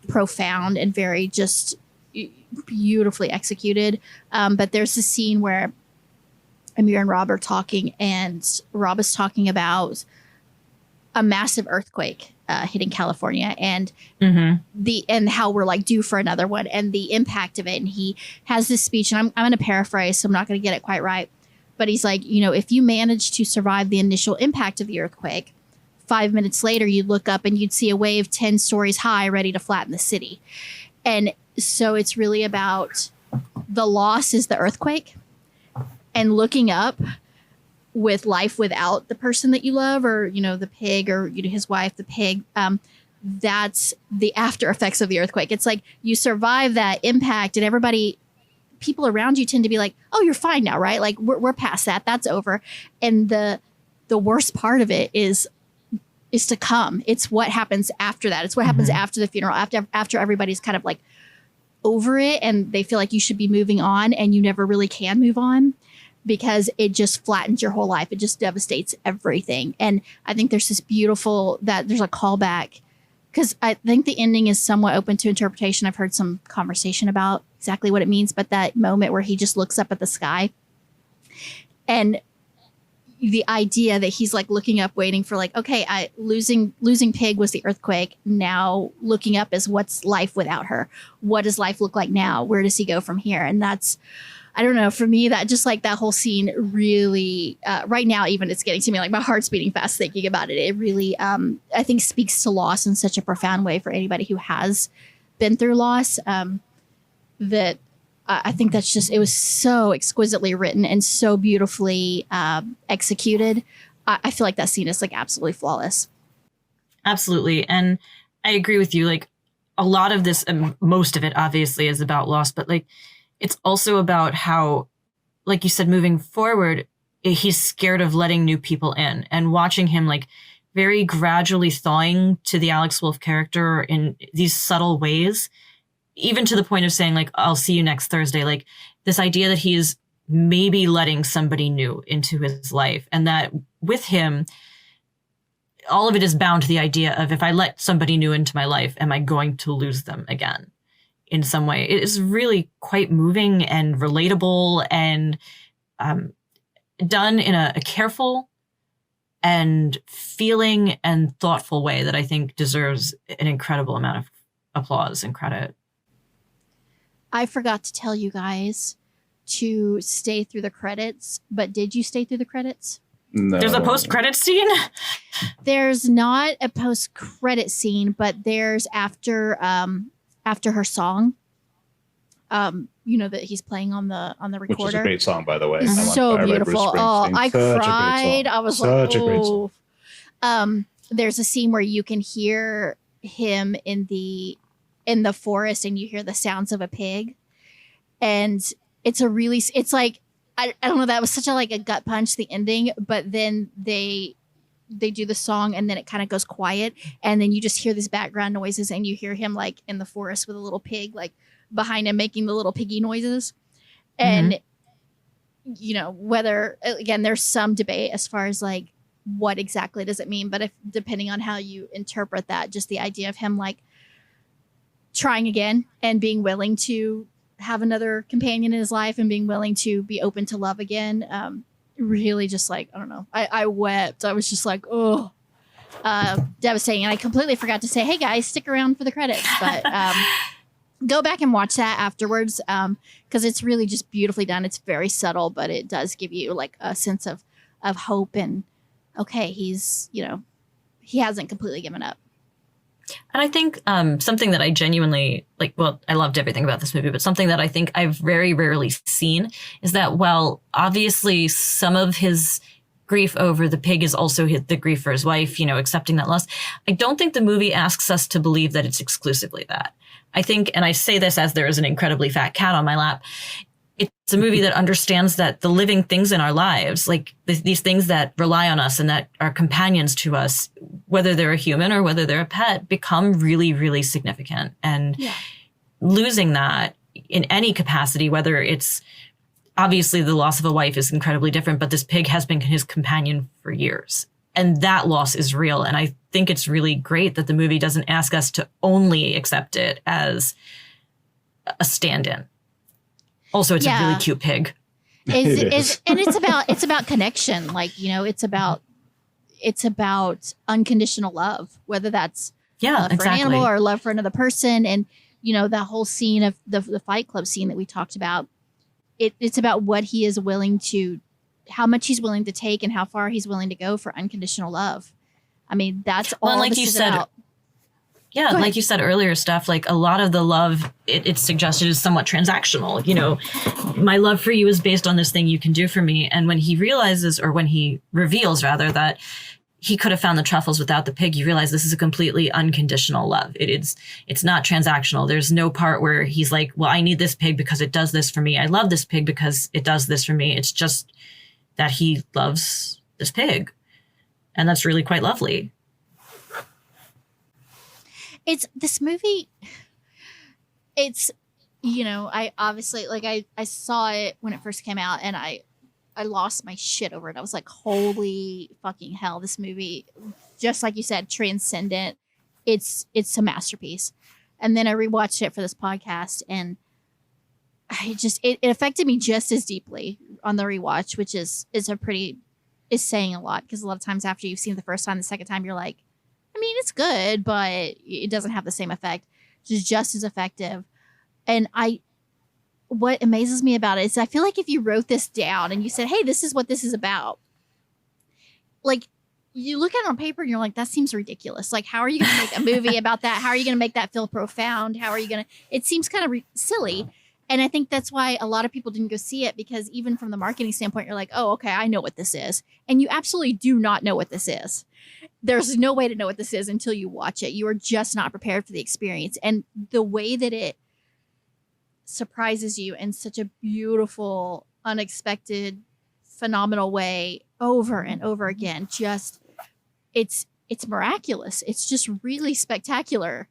profound and very just beautifully executed. But there's a scene where Amir and Rob are talking, and Rob is talking about a massive earthquake hitting California, and and how we're like due for another one, and the impact of it. And he has this speech, and I'm going to paraphrase, so I'm not going to get it quite right, but he's like, if you manage to survive the initial impact of the earthquake, 5 minutes later, you'd look up and you'd see a wave 10 stories high ready to flatten the city. And so it's really about the loss is the earthquake, and looking up with life without the person that you love, or, you know, the pig, or, you know, his wife, the pig. That's the after effects of the earthquake. It's like you survive that impact, and people around you tend to be like, oh, you're fine now, right? Like we're past that. That's over. And the worst part of it is to come. It's what happens after that. It's what happens after the funeral, after everybody's kind of like over it and they feel like you should be moving on, and you never really can move on because it just flattens your whole life. It just devastates everything. And I think there's this beautiful, that there's a callback, because I think the ending is somewhat open to interpretation. I've heard some conversation about exactly what it means, but that moment where he just looks up at the sky, and the idea that he's like looking up, waiting for like, okay, losing pig was the earthquake. Now looking up is what's life without her? What does life look like now? Where does he go from here? And that's, I don't know, for me, that just like that whole scene really, right now, even it's getting to me, like my heart's beating fast thinking about it. It really, I think speaks to loss in such a profound way for anybody who has been through loss, that I think that's just, it was so exquisitely written and so beautifully executed. I feel like that scene is like absolutely flawless. Absolutely. And I agree with you. Like a lot of this, and most of it obviously is about loss, but like, it's also about how, like you said, moving forward, he's scared of letting new people in, and watching him like very gradually thawing to the Alex Wolff character in these subtle ways, even to the point of saying like, I'll see you next Thursday. Like this idea that he is maybe letting somebody new into his life, and that with him, all of it is bound to the idea of, if I let somebody new into my life, am I going to lose them again? In some way, it is really quite moving and relatable, and done in a careful and feeling and thoughtful way that I think deserves an incredible amount of applause and credit. I forgot to tell you guys to stay through the credits, but did you stay through the credits? No. There's a post-credit scene? There's not a post-credit scene, but there's after her song, you know, that he's playing on the recorder. Which is a great song, by the way. So beautiful. Oh, I cried. I was like, oh. There's a scene where you can hear him in the forest, and you hear the sounds of a pig, and it's like, I don't know, that was such a gut punch, the ending, but then they do the song, and then it kind of goes quiet, and then you just hear these background noises, and you hear him like in the forest with a little pig like behind him making the little piggy noises. And you know, whether, again, there's some debate as far as like what exactly does it mean, but if depending on how you interpret that, just the idea of him like trying again and being willing to have another companion in his life and being willing to be open to love again, really just like, I don't know, I wept. I was just like, oh, devastating. And I completely forgot to say, hey guys, stick around for the credits, but go back and watch that afterwards, because it's really just beautifully done. It's very subtle, but it does give you like a sense of hope, and okay, he's, you know, he hasn't completely given up. And I think something that I genuinely like, well, I loved everything about this movie, but something that I think I've very rarely seen is that, well, obviously some of his grief over the pig is also the grief for his wife, you know, accepting that loss. I don't think the movie asks us to believe that it's exclusively that. I think, and I say this as there is an incredibly fat cat on my lap, it's a movie that understands that the living things in our lives, like these things that rely on us and that are companions to us, whether they're a human or whether they're a pet, become really, really significant. And losing that in any capacity, whether it's obviously the loss of a wife is incredibly different, but this pig has been his companion for years. And that loss is real. And I think it's really great that the movie doesn't ask us to only accept it as a stand-in. Also, it's a really cute pig. And it's about connection. Like, you know, it's about unconditional love, whether that's love for an animal or love for another person. And, you know, that whole scene of the Fight Club scene that we talked about, it's about what he is willing to, how much he's willing to take and how far he's willing to go for unconditional love. I mean, that's all like this you is said, about. Yeah, like you said earlier, Steph, like a lot of the love it's suggested is somewhat transactional. You know, my love for you is based on this thing you can do for me. And when he realizes, or when he reveals rather, that he could have found the truffles without the pig, you realize this is a completely unconditional love. It's not transactional. There's no part where he's like, well, I need this pig because it does this for me. I love this pig because it does this for me. It's just that he loves this pig. And that's really quite lovely. It's this movie. It's, you know, I obviously I saw it when it first came out, and I lost my shit over it. I was like, holy fucking hell, this movie, just like you said, transcendent. It's a masterpiece. And then I rewatched it for this podcast, and I just it affected me just as deeply on the rewatch, which is saying a lot, because a lot of times after you've seen it the first time, the second time you're like, I mean, it's good, but it doesn't have the same effect. It's just as effective. And what amazes me about it is I feel like if you wrote this down and you said, hey, this is what this is about, like, you look at it on paper and you're like, that seems ridiculous. Like, how are you going to make a movie about that? How are you going to make that feel profound? How are you going to, it seems kind of silly. And I think that's why a lot of people didn't go see it, because even from the marketing standpoint, you're like, oh, okay, I know what this is. And you absolutely do not know what this is. There's no way to know what this is until you watch it. You are just not prepared for the experience. And the way that it surprises you in such a beautiful, unexpected, phenomenal way over and over again, just it's miraculous. It's just really spectacular.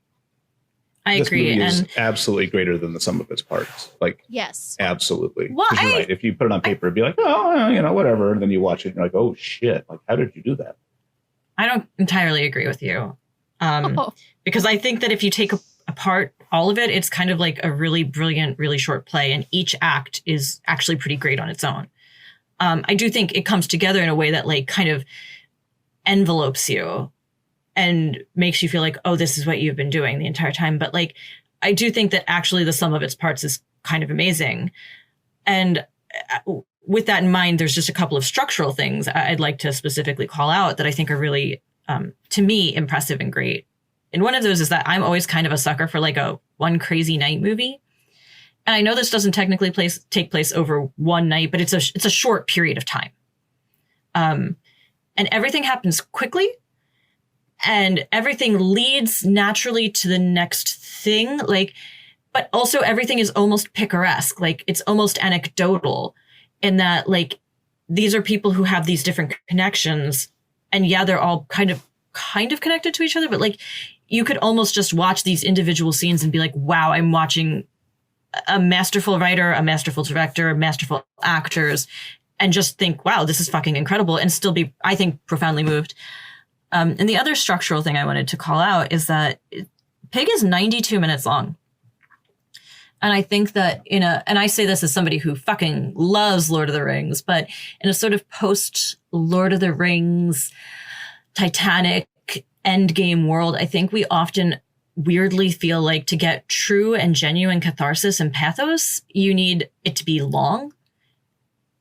I agree. Movie is absolutely greater than the sum of its parts. Like, yes, absolutely. Well, you're right. If you put it on paper, it'd be like, oh, you know, whatever. And then you watch it and you're like, oh shit, like, how did you do that? I don't entirely agree with you. Because I think that if you take apart all of it, it's kind of like a really brilliant, really short play. And each act is actually pretty great on its own. I do think it comes together in a way that like kind of envelopes you and makes you feel like, oh, this is what you've been doing the entire time. But like, I do think that actually the sum of its parts is kind of amazing. And with that in mind, there's just a couple of structural things I'd like to specifically call out that I think are really, to me, impressive and great. And one of those is that I'm always kind of a sucker for like a one crazy night movie. And I know this doesn't technically take place over one night, but it's a short period of time. And everything happens quickly. And everything leads naturally to the next thing. Like, but also everything is almost picaresque. Like, it's almost anecdotal in that, like, these are people who have these different connections. And yeah, they're all kind of connected to each other. But like, you could almost just watch these individual scenes and be like, wow, I'm watching a masterful writer, a masterful director, masterful actors, and just think, wow, this is fucking incredible, and still be, I think, profoundly moved. And the other structural thing I wanted to call out is that Pig is 92 minutes long. And I think that and I say this as somebody who fucking loves Lord of the Rings, but in a sort of post Lord of the Rings, Titanic, Endgame world, I think we often weirdly feel like to get true and genuine catharsis and pathos, you need it to be long.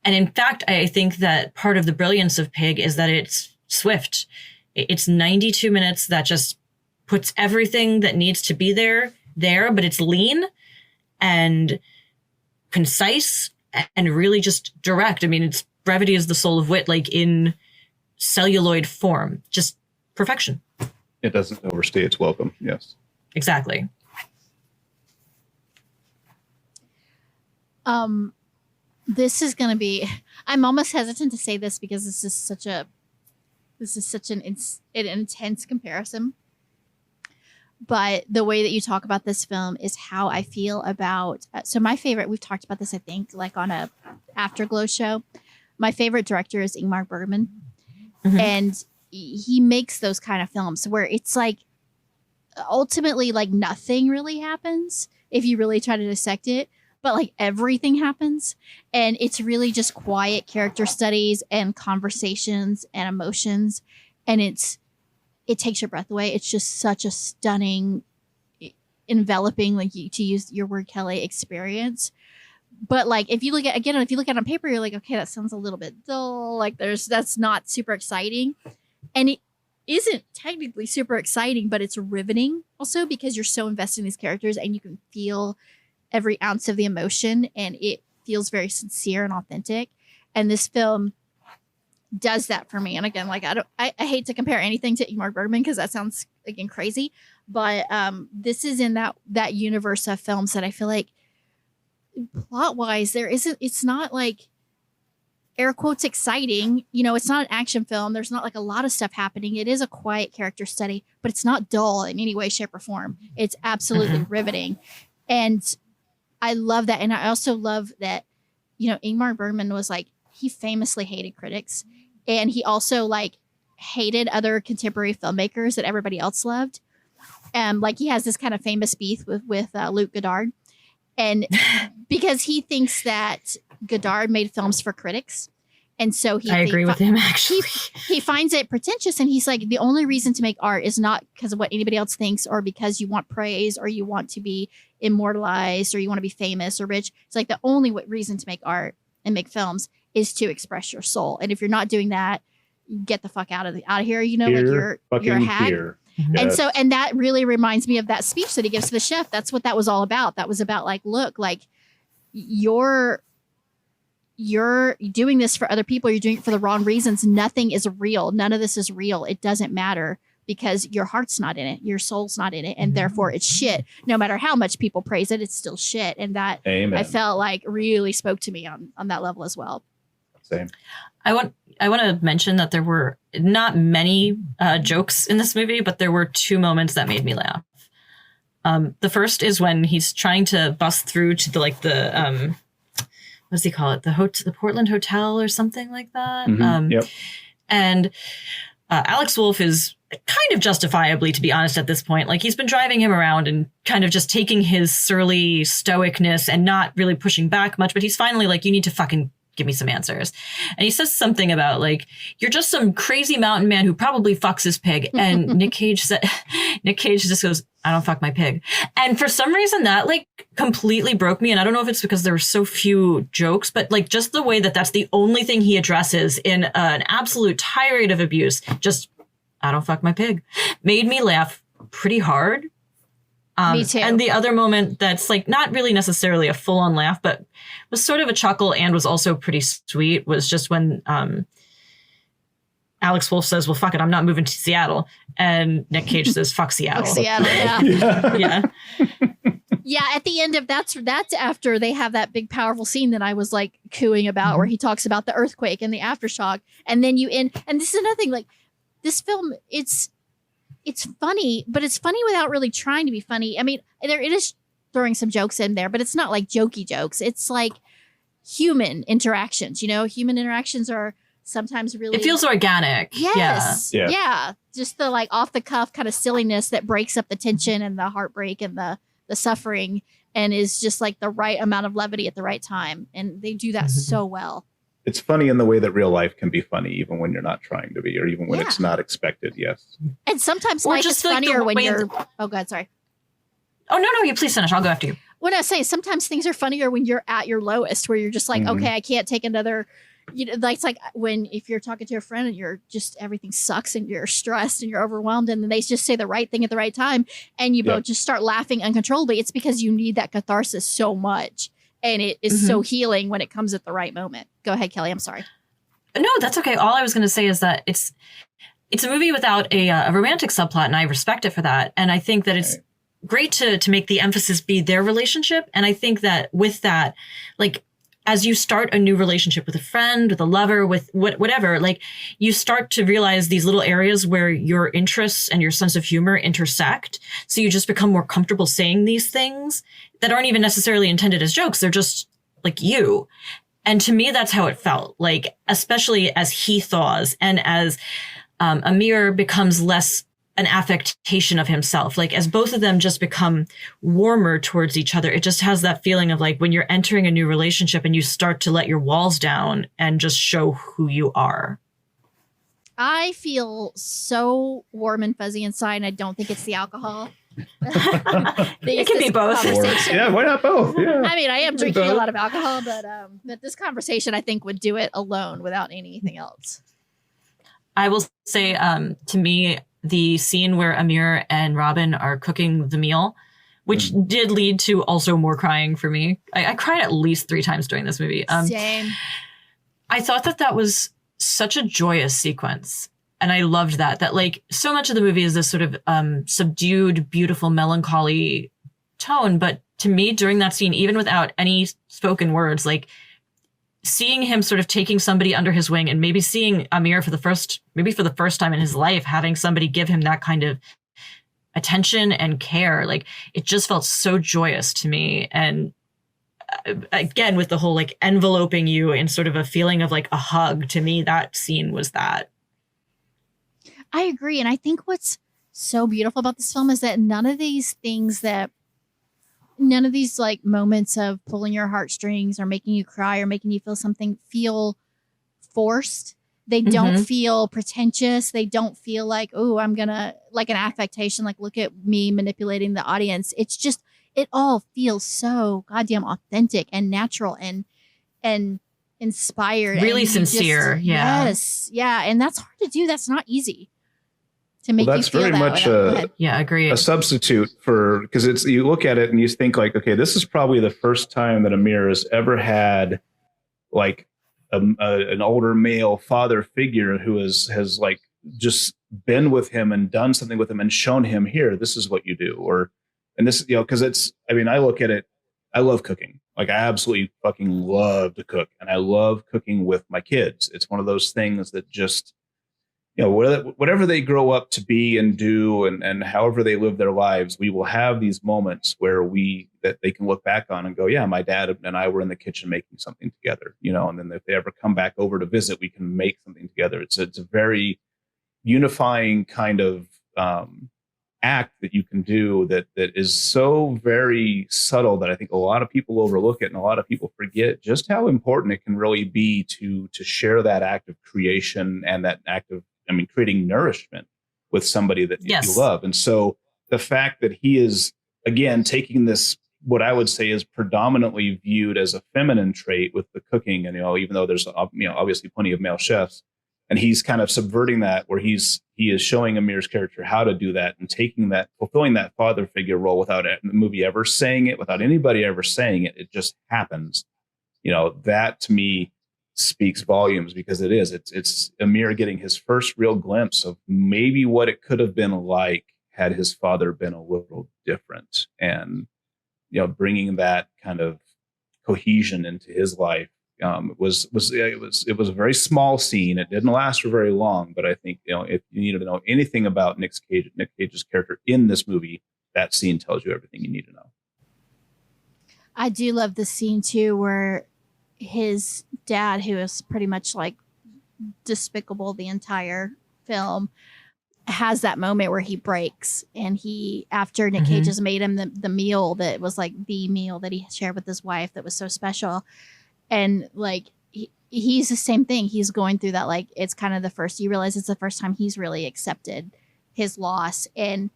And in fact, I think that part of the brilliance of Pig is that it's swift. It's 92 minutes that just puts everything that needs to be there, but it's lean and concise and really just direct. I mean, it's brevity is the soul of wit, like in celluloid form, just perfection. It doesn't overstay its welcome. Yes. Exactly. This is going to be, I'm almost hesitant to say this because this is such an intense comparison. But the way that you talk about this film is how I feel about, so my favorite, we've talked about this, I think, like on a Afterglow show. My favorite director is Ingmar Bergman. Mm-hmm. And he makes those kind of films where it's like, ultimately, like nothing really happens if you really try to dissect it, but like everything happens. And it's really just quiet character studies and conversations and emotions. And it takes your breath away. It's just such a stunning, enveloping, like to use your word, Kelly, experience. But like, if you look at it on paper, you're like, okay, that sounds a little bit dull. Like that's not super exciting. And isn't technically super exciting, but it's riveting also because you're so invested in these characters and you can feel every ounce of the emotion and it feels very sincere and authentic. And this film does that for me. And again, like I hate to compare anything to Ingmar Bergman because that sounds again crazy, but this is in that universe of films that I feel like plot wise it's not like air quotes exciting, it's not an action film. There's not like a lot of stuff happening. It is a quiet character study, but it's not dull in any way, shape, or form. It's absolutely riveting. And I love that. And I also love that, Ingmar Bergman was like, he famously hated critics. And he also like hated other contemporary filmmakers that everybody else loved. Like he has this kind of famous beef with Luc Godard. And because he thinks that Godard made films for critics. And so I agree with him, actually. He finds it pretentious. And he's like, the only reason to make art is not because of what anybody else thinks or because you want praise or you want to be immortalized or you want to be famous or rich. It's like the only reason to make art and make films is to express your soul. And if you're not doing that, get the fuck out of here. You're a hag. Yes. And that really reminds me of that speech that he gives to the chef. That's what that was all about. That was about like, look, like you're doing this for other people. You're doing it for the wrong reasons. Nothing is real. None of this is real. It doesn't matter because your heart's not in it. Your soul's not in it. And therefore it's shit. No matter how much people praise it, it's still shit. And that Amen. I felt like really spoke to me on that level as well. Same. I want to mention that there were not many jokes in this movie, but there were two moments that made me laugh. The first is when he's trying to bust through to the what does he call it? The Portland Hotel or something like that. Yep. And Alex Wolff is kind of justifiably, to be honest, at this point, like he's been driving him around and kind of just taking his surly stoicness and not really pushing back much. But he's finally like, you need to fucking give me some answers. And he says something about like, you're just some crazy mountain man who probably fucks his pig. And Nick Cage just goes, I don't fuck my pig. And for some reason that like completely broke me. And I don't know if it's because there were so few jokes, but like just the way that that's the only thing he addresses in an absolute tirade of abuse, just I don't fuck my pig, made me laugh pretty hard. Me too. And the other moment that's like not really necessarily a full-on laugh, but was sort of a chuckle and was also pretty sweet was just when Alex Wolff says, well, fuck it, I'm not moving to Seattle. And Nick Cage says, fuck Seattle. Fuck Seattle, yeah. Yeah. Yeah, at the end of that's after they have that big powerful scene that I was like cooing about where he talks about the earthquake and the aftershock. And then and this is another thing, like this film, it's funny, but it's funny without really trying to be funny. I mean, it is throwing some jokes in there, but it's not like jokey jokes. It's like human interactions, human interactions are sometimes really. It feels organic. Yes. Yeah. Yeah. Just the like off the cuff kind of silliness that breaks up the tension and the heartbreak and the suffering and is just like the right amount of levity at the right time. And they do that so well. It's funny in the way that real life can be funny, even when you're not trying to be, or even when it's not expected. Yes. And sometimes Or life just is like funnier the when way you're. Oh, God, sorry. Oh, no, you please finish. I'll go after you. What I say, sometimes things are funnier when you're at your lowest, where you're just like, okay, I can't take another. Like it's like if you're talking to a friend and you're just everything sucks and you're stressed and you're overwhelmed, and then they just say the right thing at the right time, and you both just start laughing uncontrollably. It's because you need that catharsis so much, and it is so healing when it comes at the right moment. Go ahead, Kelly. I'm sorry. No, that's okay. All I was going to say is that it's a movie without a romantic subplot, and I respect it for that. And I think that it's great to make the emphasis be their relationship. And I think that with that, like, as you start a new relationship with a friend, with a lover, with whatever, like you start to realize these little areas where your interests and your sense of humor intersect. So you just become more comfortable saying these things that aren't even necessarily intended as jokes. They're just like you. And to me, that's how it felt, like, especially as he thaws and as Amir becomes less an affectation of himself, like as both of them just become warmer towards each other. It just has that feeling of like when you're entering a new relationship and you start to let your walls down and just show who you are. I feel so warm and fuzzy inside, and I don't think it's the alcohol. It can be both. Yeah, why not both? Yeah. I mean, I am drinking a lot of alcohol, but this conversation I think would do it alone without anything else. I will say, to me, the scene where Amir and Robin are cooking the meal, which did lead to also more crying for me. I cried at least 3 times during this movie. Same. I thought that was such a joyous sequence. And I loved that like so much of the movie is this sort of subdued, beautiful, melancholy tone. But to me, during that scene, even without any spoken words, like seeing him sort of taking somebody under his wing and maybe seeing Amir for the first time in his life, having somebody give him that kind of attention and care, like it just felt so joyous to me. And again, with the whole like enveloping you in sort of a feeling of like a hug, to me, that scene was that. I agree. And I think what's so beautiful about this film is that none of these like moments of pulling your heartstrings or making you cry or making you feel something feel forced. They don't feel pretentious. They don't feel like, oh, I'm gonna, like an affectation, like look at me manipulating the audience. It's just, it all feels so goddamn authentic and natural and inspired. Really and sincere. Yeah. Yes. Yeah. And that's hard to do. That's not easy to make that's you feel very that much way. Agreed. A substitute for, because it's, you look at it and you think like, okay, this is probably the first time that Amir has ever had like an older male father figure who has like just been with him and done something with him and shown him, here, this is what you do. And this, because it's, I mean, I look at it, I love cooking. Like I absolutely fucking love to cook, and I love cooking with my kids. It's one of those things that just, whatever they grow up to be and do, and however they live their lives, we will have these moments where that they can look back on and go, yeah, my dad and I were in the kitchen making something together, and then if they ever come back over to visit, we can make something together. It's a very unifying kind of act that you can do that is so very subtle that I think a lot of people overlook it, and a lot of people forget just how important it can really be to share that act of creation and that act of, creating nourishment with somebody that you love. And so the fact that he is, again, taking this, what I would say is predominantly viewed as a feminine trait with the cooking, and, even though there's, obviously plenty of male chefs, and he's kind of subverting that, where he is showing Amir's character how to do that and taking that, fulfilling that father figure role without the movie ever saying it, without anybody ever saying it. It just happens. That to me speaks volumes, because it's Amir getting his first real glimpse of maybe what it could have been like had his father been a little different, and bringing that kind of cohesion into his life. It was a very small scene. It didn't last for very long, but I think if you needed to know anything about Nick Cage's character in this movie, that scene tells you everything you need to know. I do love the scene too, where his dad, who is pretty much like despicable the entire film, has that moment where he breaks, and after Nick Cage has made him the meal that was like the meal that he shared with his wife that was so special. And like, he's the same thing. He's going through that, like, it's kind of you realize it's the first time he's really accepted his loss, and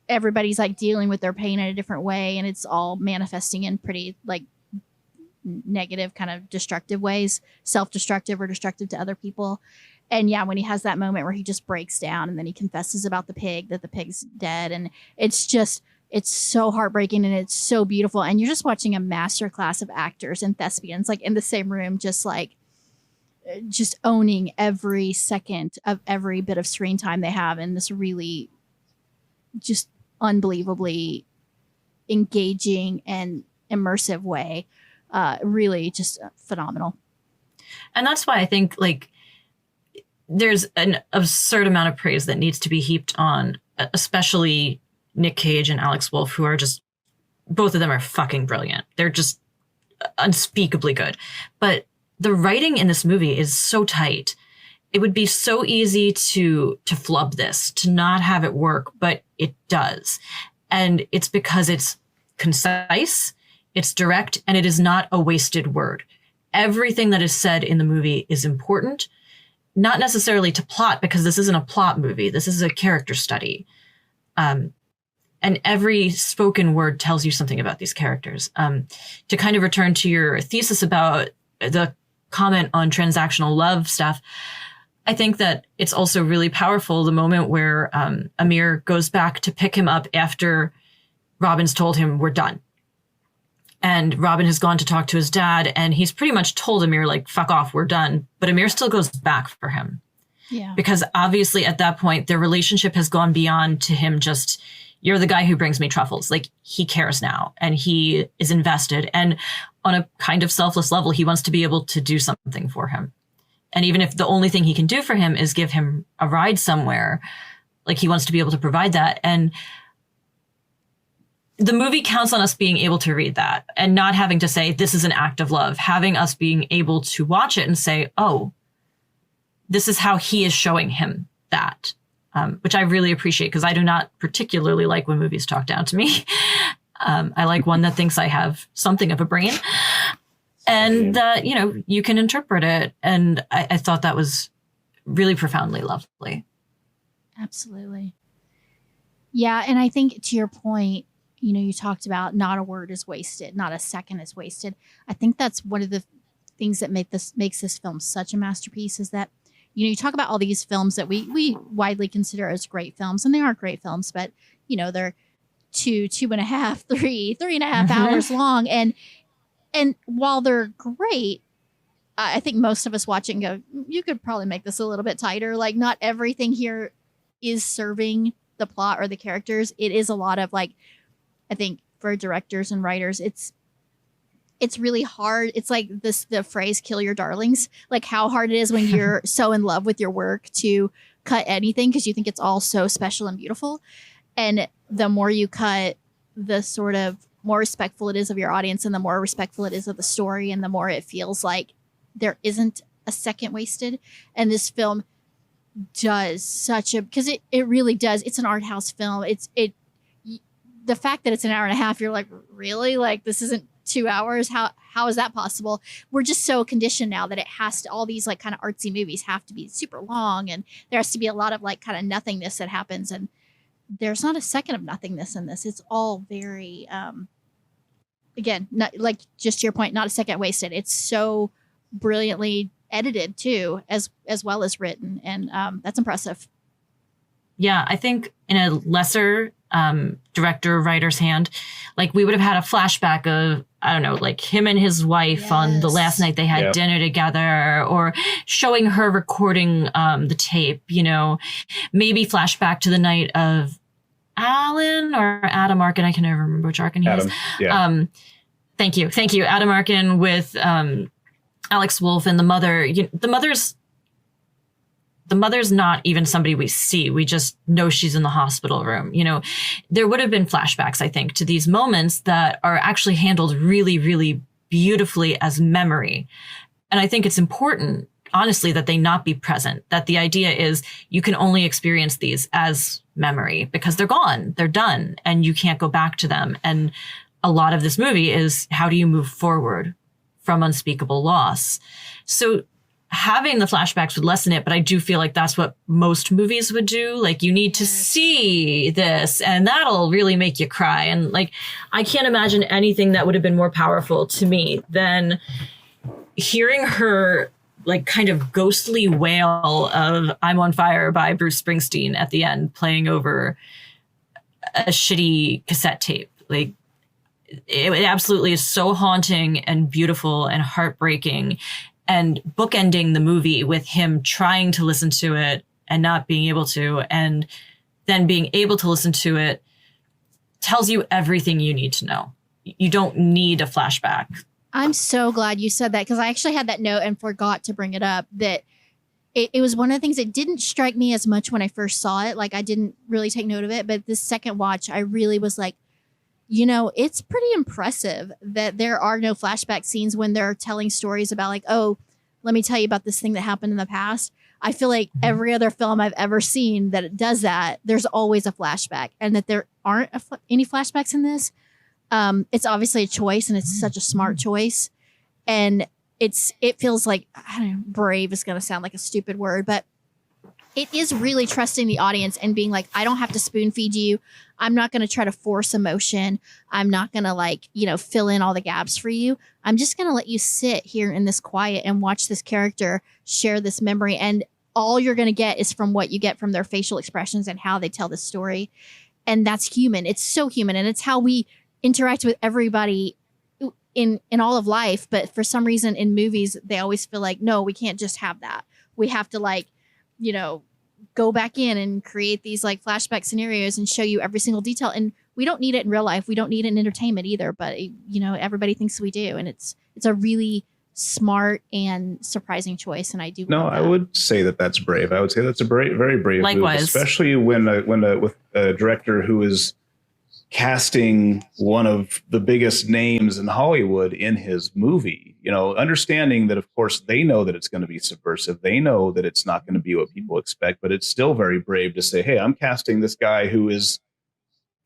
everybody's like dealing with their pain in a different way. And it's all manifesting in pretty like negative, kind of destructive ways, self-destructive or destructive to other people. And yeah, when he has that moment where he just breaks down, and then he confesses about the pig, that the pig's dead. And it's so heartbreaking, and it's so beautiful. And you're just watching a masterclass of actors and thespians, like in the same room, just owning every second of every bit of screen time they have in this really just unbelievably engaging and immersive way. Really just phenomenal. And that's why I think like there's an absurd amount of praise that needs to be heaped on, especially Nick Cage and Alex Wolff, who are just, both of them are fucking brilliant. They're just unspeakably good. But the writing in this movie is so tight. It would be so easy to flub this, to not have it work, but it does. And it's because it's concise, it's direct, and it is not a wasted word. Everything that is said in the movie is important, not necessarily to plot, because this isn't a plot movie. This is a character study. And every spoken word tells you something about these characters. To kind of return to your thesis about the comment on transactional love stuff, I think that it's also really powerful, the moment where Amir goes back to pick him up after Robin's told him we're done. And Robin has gone to talk to his dad, and he's pretty much told Amir, like, fuck off, we're done. But Amir still goes back for him. Yeah. Because obviously at that point, their relationship has gone beyond to him just, you're the guy who brings me truffles. Like, he cares now, and he is invested. And on a kind of selfless level, he wants to be able to do something for him. And even if the only thing he can do for him is give him a ride somewhere, like, he wants to be able to provide that. And the movie counts on us being able to read that and not having to say, this is an act of love, having us being able to watch it and say, oh, this is how he is showing him that, which I really appreciate, because I do not particularly like when movies talk down to me. I like one that thinks I have something of a brain and that, you know, you can interpret it. And I thought that was really profoundly lovely. Absolutely. Yeah. And I think to your point, you know, you talked about not a word is wasted, not a second is wasted. I think that's one of the things that makes this film such a masterpiece, is that, you know, you talk about all these films that we widely consider as great films, and they are great films, but, you know, they're 2.5, 3.5 hours long. And while they're great, I think most of us watching go, you could probably make this a little bit tighter. Like, not everything here is serving the plot or the characters. It is a lot of, like, I think for directors and writers, it's really hard. It's like the phrase, kill your darlings, like how hard it is when you're so in love with your work to cut anything because you think it's all so special and beautiful. And the more you cut, the sort of more respectful it is of your audience, and the more respectful it is of the story, and the more it feels like there isn't a second wasted. And this film does because it really does. It's an art house film. The fact that it's an hour and a half, you're like, really? Like, this isn't 2 hours? How is that possible? We're just so conditioned now that it has to, all these like kind of artsy movies have to be super long, and there has to be a lot of like kind of nothingness that happens. And there's not a second of nothingness in this. It's all very, again, not, like, just to your point, not a second wasted. It's so brilliantly edited too, as well as written. And that's impressive. Yeah, I think in a lesser director writer's hand, like, we would have had a flashback of, I don't know, like him and his wife on the last night they had dinner together, or showing her recording the tape, you know, maybe flashback to the night of Alan or Adam Arkin. I can never remember which Arkin he is. Yeah. Thank you. Adam Arkin with Alex Wolff and the mother. The mother's not even somebody we see. We just know she's in the hospital room. You know, there would have been flashbacks, I think, to these moments that are actually handled really, really beautifully as memory. And I think it's important, honestly, that they not be present, that the idea is you can only experience these as memory because they're gone, they're done, and you can't go back to them. And a lot of this movie is, how do you move forward from unspeakable loss? So having the flashbacks would lessen it, but I do feel like that's what most movies would do. Like, you need to see this, and that'll really make you cry. And like, I can't imagine anything that would have been more powerful to me than hearing her like kind of ghostly wail of "I'm on Fire" by Bruce Springsteen at the end, playing over a shitty cassette tape. Like, it absolutely is so haunting and beautiful and heartbreaking. And bookending the movie with him trying to listen to it and not being able to, and then being able to listen to it, tells you everything you need to know. You don't need a flashback. I'm so glad you said that, because I actually had that note and forgot to bring it up, that it was one of the things that didn't strike me as much when I first saw it. Like, I didn't really take note of it. But this second watch, I really was like, you know, it's pretty impressive that there are no flashback scenes when they're telling stories about, like, oh, let me tell you about this thing that happened in the past. I feel like every other film I've ever seen that it does that, there's always a flashback, and that there aren't any flashbacks in this. It's obviously a choice, and it's such a smart choice. And it feels like, I don't know, brave is going to sound like a stupid word, but it is really trusting the audience and being like, I don't have to spoon feed you. I'm not going to try to force emotion. I'm not going to, like, you know, fill in all the gaps for you. I'm just going to let you sit here in this quiet and watch this character share this memory. And all you're going to get is from what you get from their facial expressions and how they tell the story. And that's human. It's so human. And it's how we interact with everybody in all of life. But for some reason in movies, they always feel like, no, we can't just have that. We have to like, you know, go back in and create these like flashback scenarios and show you every single detail. And we don't need it in real life. We don't need it in entertainment either. But, you know, everybody thinks we do. And it's a really smart and surprising choice. And I do. No, I would say that that's brave. I would say that's a very brave Likewise. move, especially when with a director who is casting one of the biggest names in Hollywood in his movie, you know, understanding that, of course, they know that it's going to be subversive. They know that it's not going to be what people expect, but it's still very brave to say, hey, I'm casting this guy who is,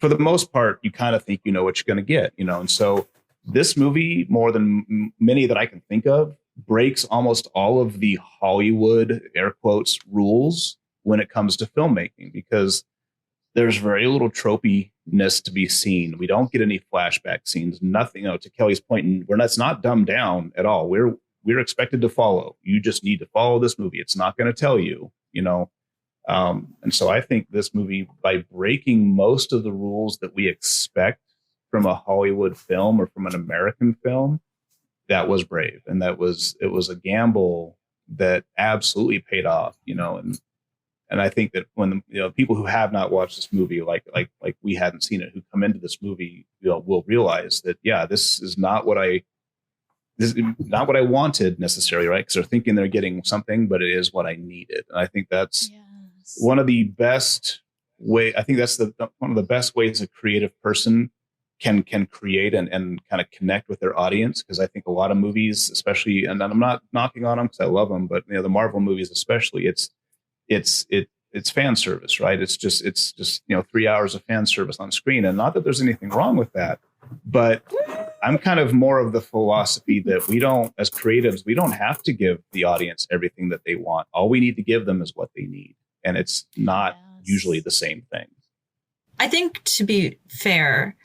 for the most part, you kind of think you know what you're going to get, you know. And so this movie, more than many that I can think of, breaks almost all of the Hollywood, air quotes, rules when it comes to filmmaking, because there's very little tropiness to be seen. We don't get any flashback scenes, nothing. You know, to Kelly's point, and it's not dumbed down at all. We're expected to follow. You just need to follow this movie. It's not going to tell you, you know. And so I think this movie, by breaking most of the rules that we expect from a Hollywood film or from an American film, that was brave, and it was a gamble that absolutely paid off, you know. And I think that when people who have not watched this movie, like we hadn't seen it, who come into this movie, will realize that, yeah, this is not what I wanted necessarily, right? Because they're thinking they're getting something, but it is what I needed. And I think that's one of the best way. I think that's one of the best ways a creative person can create and kind of connect with their audience. Because I think a lot of movies, especially, and I'm not knocking on them because I love them, but the Marvel movies especially, it's fan service, right? It's just 3 hours of fan service on screen. And not that there's anything wrong with that, but I'm kind of more of the philosophy that we don't, as creatives, we don't have to give the audience everything that they want. All we need to give them is what they need. And it's not usually the same thing. I think, to be fair,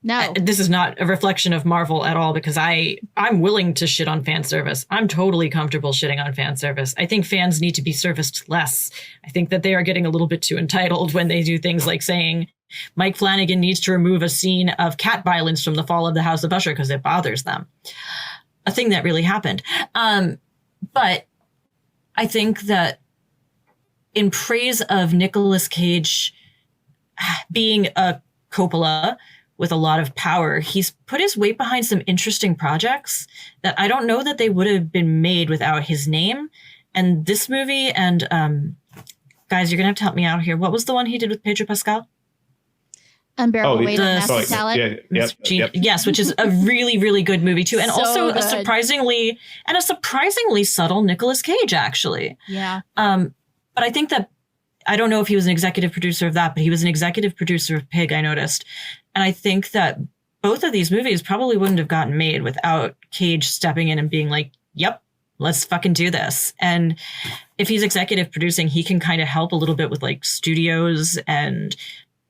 no, this is not a reflection of Marvel at all, because I'm willing to shit on fan service. I'm totally comfortable shitting on fan service. I think fans need to be serviced less. I think that they are getting a little bit too entitled when they do things like saying Mike Flanagan needs to remove a scene of cat violence from The Fall of the House of Usher because it bothers them. A thing that really happened. But I think that in praise of Nicolas Cage being a Coppola with a lot of power, he's put his weight behind some interesting projects that I don't know that they would have been made without his name. And this movie, and guys, you're going to have to help me out here. What was the one he did with Pedro Pascal? Unbearable Weight of Massive Talent. Yes, which is a really, really good movie too. And So also good. a surprisingly subtle Nicolas Cage, actually. Yeah. But I think that, I don't know if he was an executive producer of that, but he was an executive producer of Pig, I noticed. And I think that both of these movies probably wouldn't have gotten made without Cage stepping in and being like, yep, let's fucking do this. And if he's executive producing, he can kind of help a little bit with like studios and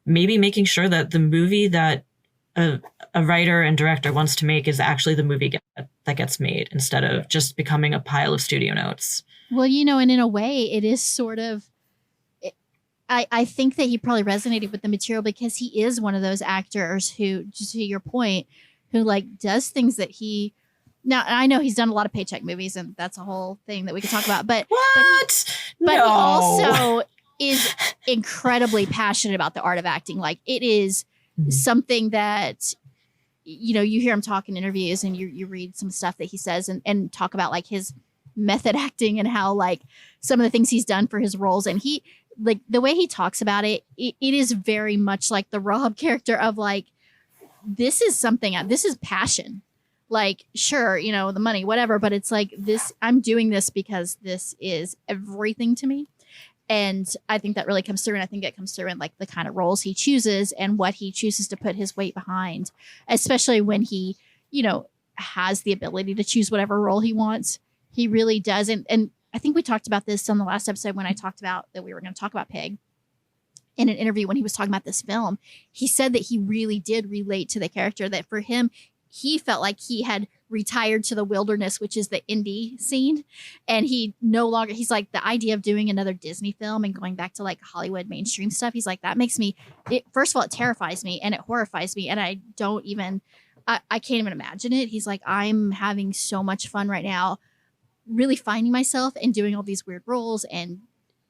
maybe making sure that the movie that a writer and director wants to make is actually the movie that gets made, instead of just becoming a pile of studio notes. Well, and in a way, it is sort of, I think that he probably resonated with the material because he is one of those actors who, just to your point, who like does things that now I know he's done a lot of paycheck movies, and that's a whole thing that we could talk about, but he also is incredibly passionate about the art of acting. Like, it is something that, you hear him talk in interviews, and you read some stuff that he says and talk about like his method acting and how like some of the things he's done for his roles. And he, like, the way he talks about it is very much like the Rob character of like, this is passion. Like, sure, the money, whatever, but it's like this, I'm doing this because this is everything to me. And I think that really comes through. And I think it comes through in like the kind of roles he chooses and what he chooses to put his weight behind, especially when he, has the ability to choose whatever role he wants. He really does. And I think we talked about this on the last episode when I talked about that we were going to talk about Pig. In an interview when he was talking about this film, he said that he really did relate to the character, that for him, he felt like he had retired to the wilderness, which is the indie scene. And he's like, the idea of doing another Disney film and going back to like Hollywood mainstream stuff. He's like, that makes me, first of all, it terrifies me and it horrifies me. And I can't even imagine it. He's like, I'm having so much fun right now, really finding myself and doing all these weird roles and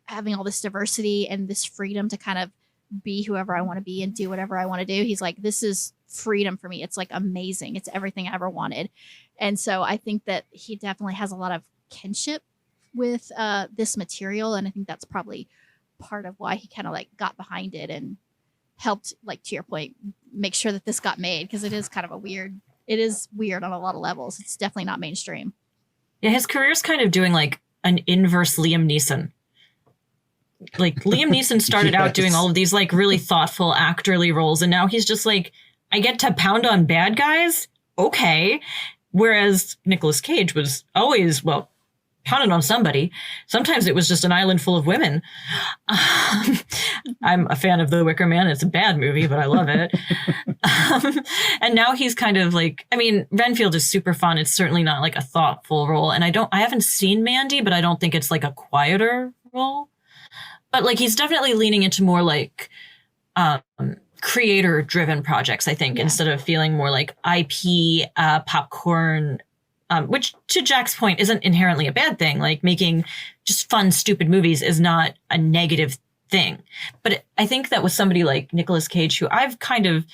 having all this diversity and this freedom to kind of be whoever I want to be and do whatever I want to do. He's like, this is freedom for me. It's like amazing. It's everything I ever wanted. And so I think that he definitely has a lot of kinship with this material. And I think that's probably part of why he kind of like got behind it and helped, like to your point, make sure that this got made, because it is kind of it is weird on a lot of levels. It's definitely not mainstream. Yeah, his career's kind of doing like an inverse Liam Neeson. Like Liam Neeson started out doing all of these like really thoughtful actorly roles, and now he's just like, I get to pound on bad guys? Okay. Whereas Nicolas Cage was always, well, pounded on somebody. Sometimes it was just an island full of women. I'm a fan of The Wicker Man. It's a bad movie, but I love it. And now he's kind of like, I mean, Renfield is super fun. It's certainly not like a thoughtful role. And I haven't seen Mandy, but I don't think it's like a quieter role. But like, he's definitely leaning into more like creator-driven projects, I think, instead of feeling more like IP popcorn, which to Jack's point isn't inherently a bad thing. Like making just fun, stupid movies is not a negative thing. But I think that with somebody like Nicolas Cage, who I've kind of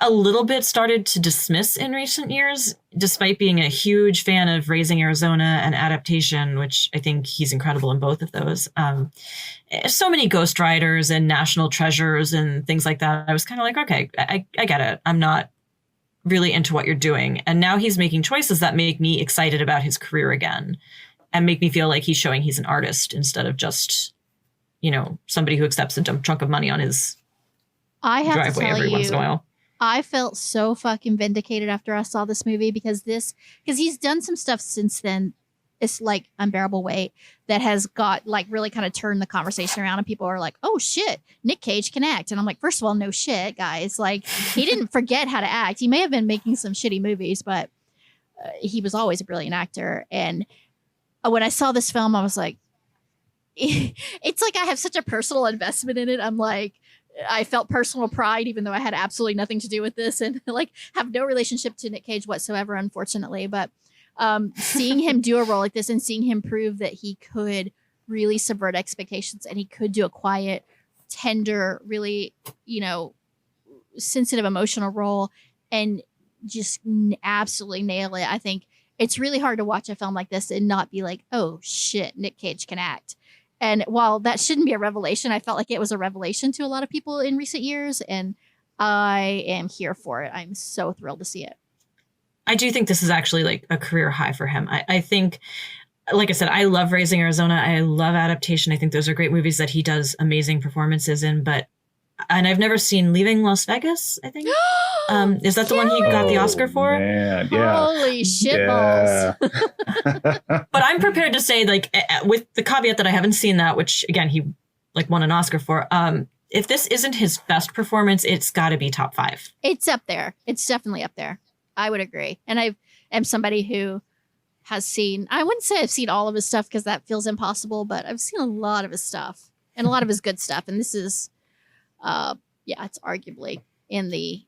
a little bit started to dismiss in recent years, despite being a huge fan of Raising Arizona and Adaptation, which I think he's incredible in both of those. So many Ghost Riders and National Treasures and things like that. I was kind of like, okay, I get it. I'm not really into what you're doing. And now he's making choices that make me excited about his career again and make me feel like he's showing he's an artist instead of just, somebody who accepts a dump trunk of money on his driveway every once in a while. I felt so fucking vindicated after I saw this movie because he's done some stuff since then. It's like Unbearable Weight that has got like really kind of turned the conversation around, and people are like, oh shit, Nick Cage can act. And I'm like, first of all, no shit, guys. Like, he didn't forget how to act. He may have been making some shitty movies, but he was always a brilliant actor. And when I saw this film, I was like, it's like I have such a personal investment in it. I'm like, I felt personal pride, even though I had absolutely nothing to do with this and like have no relationship to Nick Cage whatsoever, unfortunately. But seeing him do a role like this and seeing him prove that he could really subvert expectations and he could do a quiet, tender, really, sensitive, emotional role and just absolutely nail it. I think it's really hard to watch a film like this and not be like, oh shit, Nick Cage can act. And while that shouldn't be a revelation, I felt like it was a revelation to a lot of people in recent years. And I am here for it. I'm so thrilled to see it. I do think this is actually like a career high for him. I think, like I said, I love Raising Arizona. I love Adaptation. I think those are great movies that he does amazing performances in. And I've never seen Leaving Las Vegas, I think. Is that the one he got the Oscar for? Man, yeah. Holy shitballs. But I'm prepared to say, like, with the caveat that I haven't seen that, which, again, he like won an Oscar for. If this isn't his best performance, it's got to be top 5. It's up there. It's definitely up there. I would agree. And I am somebody who has seen, I wouldn't say I've seen all of his stuff because that feels impossible, but I've seen a lot of his stuff and a lot of his good stuff. And this is, it's arguably in the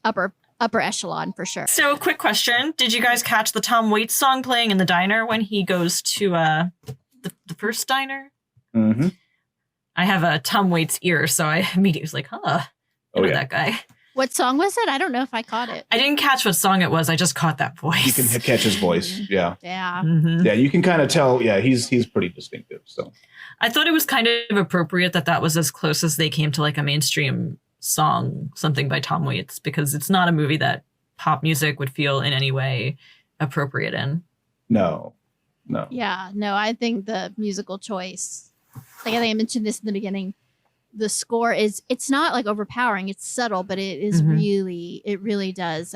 upper echelon for sure. So quick question. Did you guys catch the Tom Waits song playing in the diner when he goes to the first diner? Mm-hmm. I have a Tom Waits ear, so I immediately was like, I know that guy. What song was it? I don't know if I caught it. I didn't catch what song it was. I just caught that voice. You can catch his voice. Yeah. Yeah. Mm-hmm. Yeah, you can kind of tell. Yeah, he's pretty distinctive. So I thought it was kind of appropriate that was as close as they came to like a mainstream song, something by Tom Waits, because it's not a movie that pop music would feel in any way appropriate in. No. Yeah, no, I think the musical choice, like I think I mentioned this in the beginning, the score it's not like overpowering, it's subtle, but it is it really does.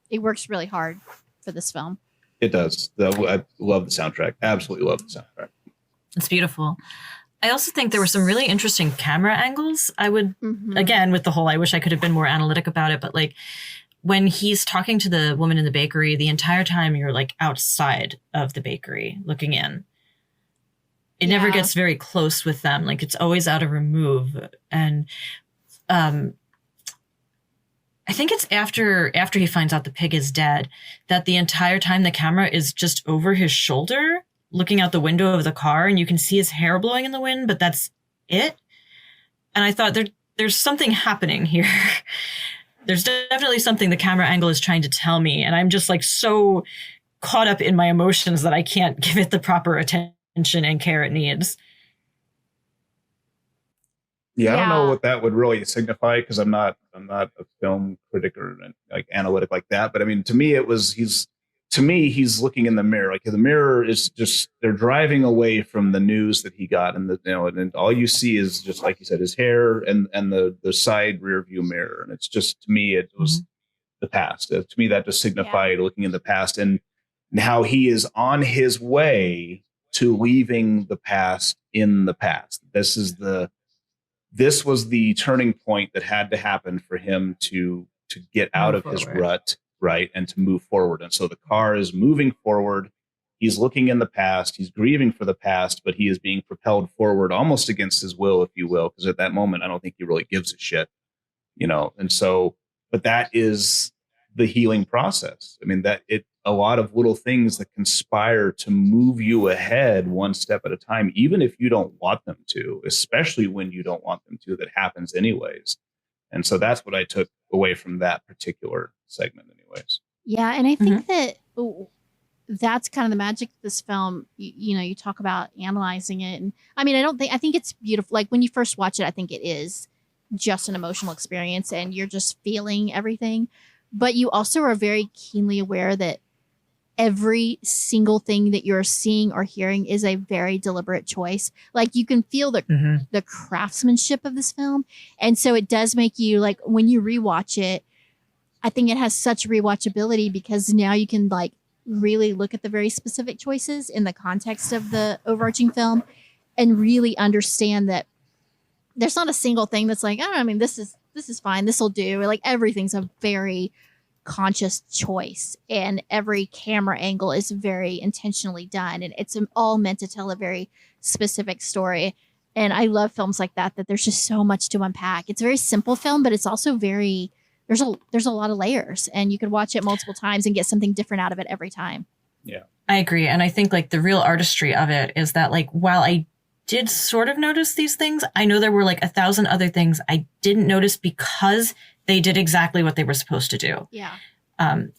It works really hard for this film. It does. I love the soundtrack. Absolutely love the soundtrack. It's beautiful. I also think there were some really interesting camera angles. I would, again, with the whole, I wish I could have been more analytic about it, but like when he's talking to the woman in the bakery, the entire time you're like outside of the bakery looking in. It never gets very close with them. Like it's always out of remove. And I think it's after he finds out the pig is dead that the entire time the camera is just over his shoulder looking out the window of the car, and you can see his hair blowing in the wind, but that's it. And I thought there's something happening here. There's definitely something the camera angle is trying to tell me. And I'm just like so caught up in my emotions that I can't give it the proper attention and care it needs. Yeah, I don't know what that would really signify because I'm not a film critic or like analytic like that. But I mean, to me, he's looking in the mirror. Like the mirror is just, they're driving away from the news that he got, and and all you see is just like you said, his hair and the side rear view mirror, and it's just, to me, it was the past. To me, that just signified looking in the past and how he is on his way to leaving the past in the past. This was the turning point that had to happen for him to get out of his rut. Right. And to move forward. And so the car is moving forward. He's looking in the past. He's grieving for the past, but he is being propelled forward almost against his will, if you will, because at that moment, I don't think he really gives a shit, And so, but that is the healing process. I mean, a lot of little things that conspire to move you ahead one step at a time, even if you don't want them to, especially when you don't want them to, that happens anyways. And so that's what I took away from that particular segment anyways. Yeah. And I think that that's kind of the magic of this film. You talk about analyzing it. And I mean, I think it's beautiful. Like when you first watch it, I think it is just an emotional experience and you're just feeling everything. But you also are very keenly aware that every single thing that you're seeing or hearing is a very deliberate choice. Like you can feel the craftsmanship of this film. And so it does make you, like, when you rewatch it, I think it has such rewatchability because now you can like really look at the very specific choices in the context of the overarching film and really understand that there's not a single thing that's like, I mean, this is fine. This will do. Like everything's a very conscious choice and every camera angle is very intentionally done and it's all meant to tell a very specific story. And I love films like that there's just so much to unpack. It's a very simple film, but it's also very, there's a lot of layers and you could watch it multiple times and get something different out of it every time. Yeah, I agree. And I think like the real artistry of it is that like, while I did sort of notice these things, I know there were like 1,000 other things I didn't notice because they did exactly what they were supposed to do. Yeah.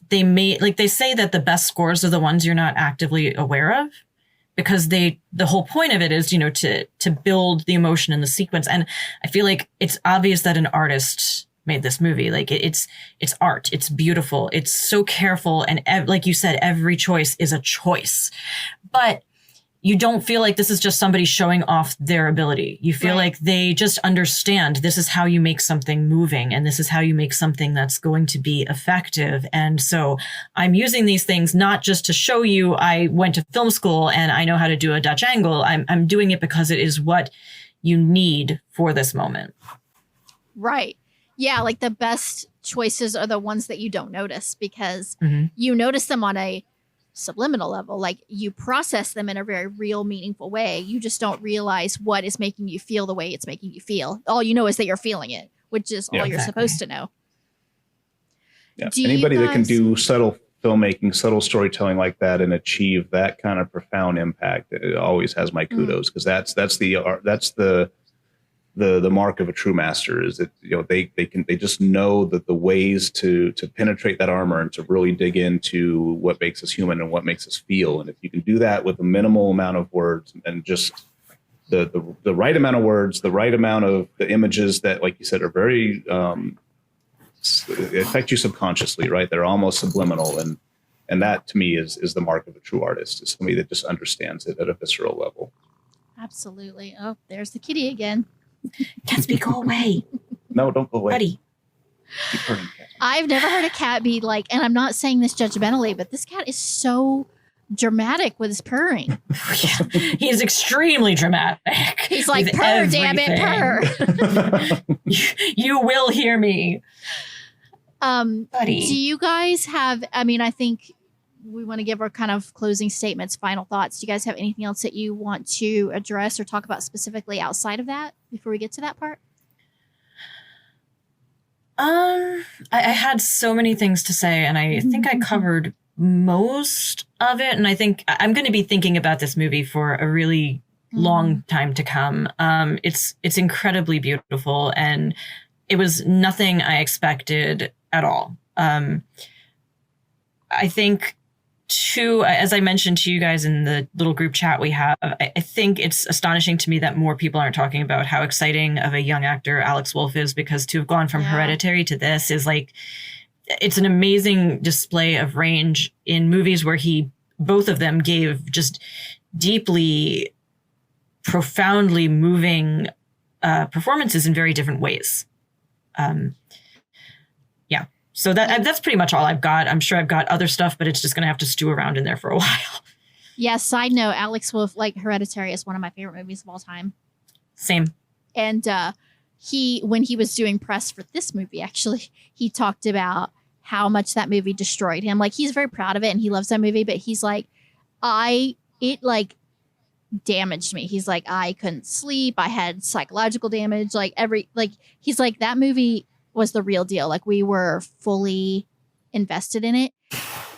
They say that the best scores are the ones you're not actively aware of because the whole point of it is, to build the emotion in the sequence. And I feel like it's obvious that an artist made this movie. Like it's art. It's beautiful. It's so careful. And like you said, every choice is a choice, but you don't feel like this is just somebody showing off their ability. You feel like they just understand this is how you make something moving and this is how you make something that's going to be effective. And so I'm using these things not just to show you I went to film school and I know how to do a Dutch angle. I'm doing it because it is what you need for this moment. Right. Yeah, like the best choices are the ones that you don't notice because you notice them on a subliminal level. Like you process them in a very real, meaningful way. You just don't realize what is making you feel the way it's making you feel. All you know is that you're feeling it, which is all you're supposed to know. Yeah. Anybody that can do subtle filmmaking, subtle storytelling like that and achieve that kind of profound impact, it always has my kudos because that's the mark of a true master is that they just know that the ways to penetrate that armor and to really dig into what makes us human and what makes us feel. And if you can do that with a minimal amount of words and just the right amount of words, the right amount of the images that, like you said, are very affect you subconsciously, right? They're almost subliminal, and that to me is the mark of a true artist, is somebody that just understands it at a visceral level. Absolutely. Oh, there's the kitty again. Gatsby, go away. No, don't go away. Buddy. Keep hurting, I've never heard a cat be like, and I'm not saying this judgmentally, but this cat is so dramatic with his purring. Yeah, he is extremely dramatic. He's like, purr, damn it, purr. You will hear me. Buddy. Do you guys have, I mean, I think we want to give our kind of closing statements, final thoughts. Do you guys have anything else that you want to address or talk about specifically outside of that before we get to that part? I had so many things to say, and I think I covered most of it. And I think I'm going to be thinking about this movie for a really long time to come. It's incredibly beautiful, and it was nothing I expected at all. I think, too, as I mentioned to you guys in the little group chat we have, I think it's astonishing to me that more people aren't talking about how exciting of a young actor Alex Wolff is, because to have gone from Hereditary to this is like, it's an amazing display of range in movies where both of them gave just deeply, profoundly moving performances in very different ways. So that's pretty much all I've got. I'm sure I've got other stuff, but it's just going to have to stew around in there for a while. Yeah, side note, Alex Wolff, like Hereditary is one of my favorite movies of all time. Same. And when he was doing press for this movie, actually, he talked about how much that movie destroyed him. Like, he's very proud of it and he loves that movie, but he's like, it damaged me. He's like, I couldn't sleep. I had psychological damage. He's like, that movie was the real deal. Like, we were fully invested in it.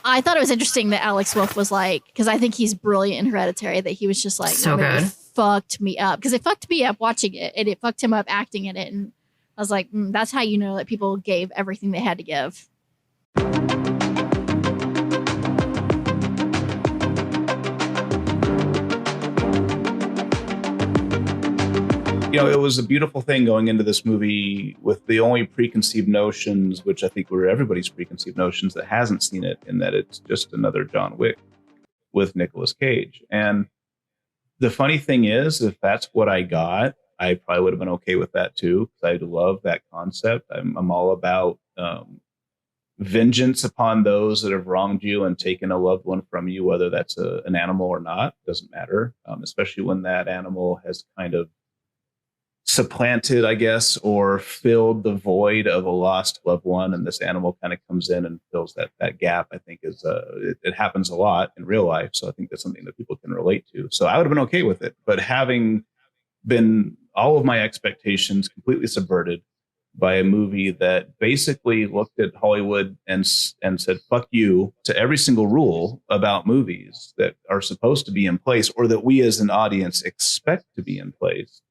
I thought it was interesting that Alex Wolff was like, because I think he's brilliant in Hereditary, that he was just like, so good. It fucked me up. Because it fucked me up watching it, and it fucked him up acting in it. And I was like, that's how you know that people gave everything they had to give. You know, it was a beautiful thing going into this movie with the only preconceived notions, which I think were everybody's preconceived notions that hasn't seen it, in that it's just another John Wick with Nicolas Cage. And the funny thing is, if that's what I got, I probably would have been okay with that too, because I love that concept. I'm all about vengeance upon those that have wronged you and taken a loved one from you, whether that's an animal or not, doesn't matter, especially when that animal has kind of supplanted, I guess, or filled the void of a lost loved one, and this animal kind of comes in and fills that gap. I think is it happens a lot in real life, so I think that's something that people can relate to. So I would have been okay with it, but having been all of my expectations completely subverted by a movie that basically looked at Hollywood and said "fuck you" to every single rule about movies that are supposed to be in place, or that we as an audience expect to be in place.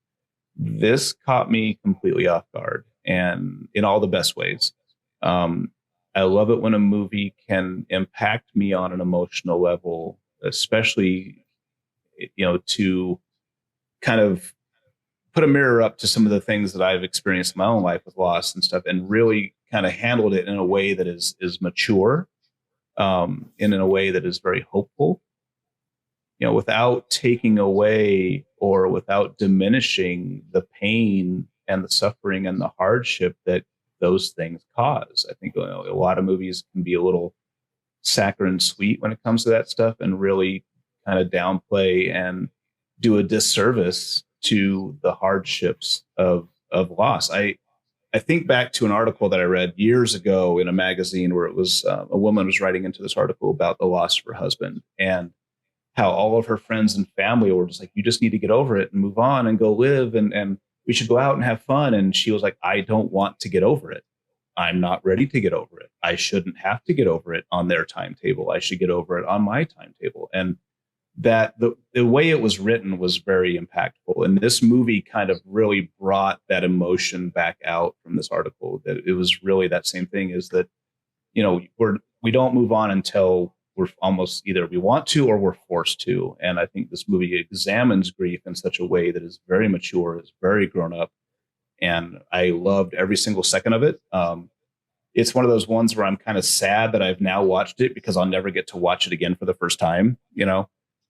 This caught me completely off guard, and in all the best ways. I love it when a movie can impact me on an emotional level, especially, to kind of put a mirror up to some of the things that I've experienced in my own life with loss and stuff, and really kind of handled it in a way that is mature, and in a way that is very hopeful, without taking away or without diminishing the pain and the suffering and the hardship that those things cause. I think a lot of movies can be a little saccharine sweet when it comes to that stuff, and really kind of downplay and do a disservice to the hardships of loss. I think back to an article that I read years ago in a magazine where it was a woman was writing into this article about the loss of her husband, and how all of her friends and family were just like, you just need to get over it and move on and go live, and we should go out and have fun. And she was like, I don't want to get over it. I'm not ready to get over it. I shouldn't have to get over it on their timetable. I should get over it on my timetable. And that the way it was written was very impactful. And this movie kind of really brought that emotion back out from this article, that it was really that same thing, is that, we don't move on until we're almost either we want to or we're forced to. And I think this movie examines grief in such a way that is very mature, is very grown up. And I loved every single second of it. It's one of those ones where I'm kind of sad that I've now watched it, because I'll never get to watch it again for the first time,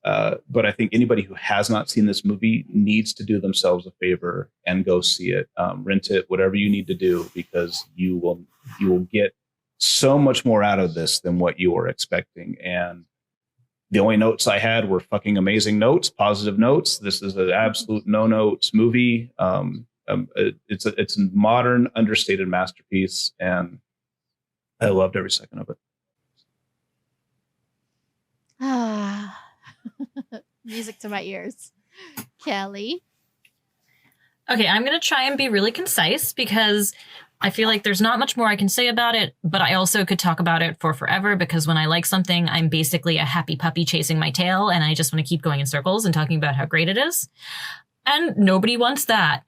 but I think anybody who has not seen this movie needs to do themselves a favor and go see it, rent it, whatever you need to do, because you will get so much more out of this than what you were expecting. And the only notes I had were fucking amazing notes, positive notes. This is an absolute no notes movie. It's a modern, understated masterpiece, and I loved every second of it. Ah, music to my ears. Kelly. Okay, I'm going to try and be really concise because I feel like there's not much more I can say about it, but I also could talk about it for forever because when I like something, I'm basically a happy puppy chasing my tail and I just want to keep going in circles and talking about how great it is. And nobody wants that.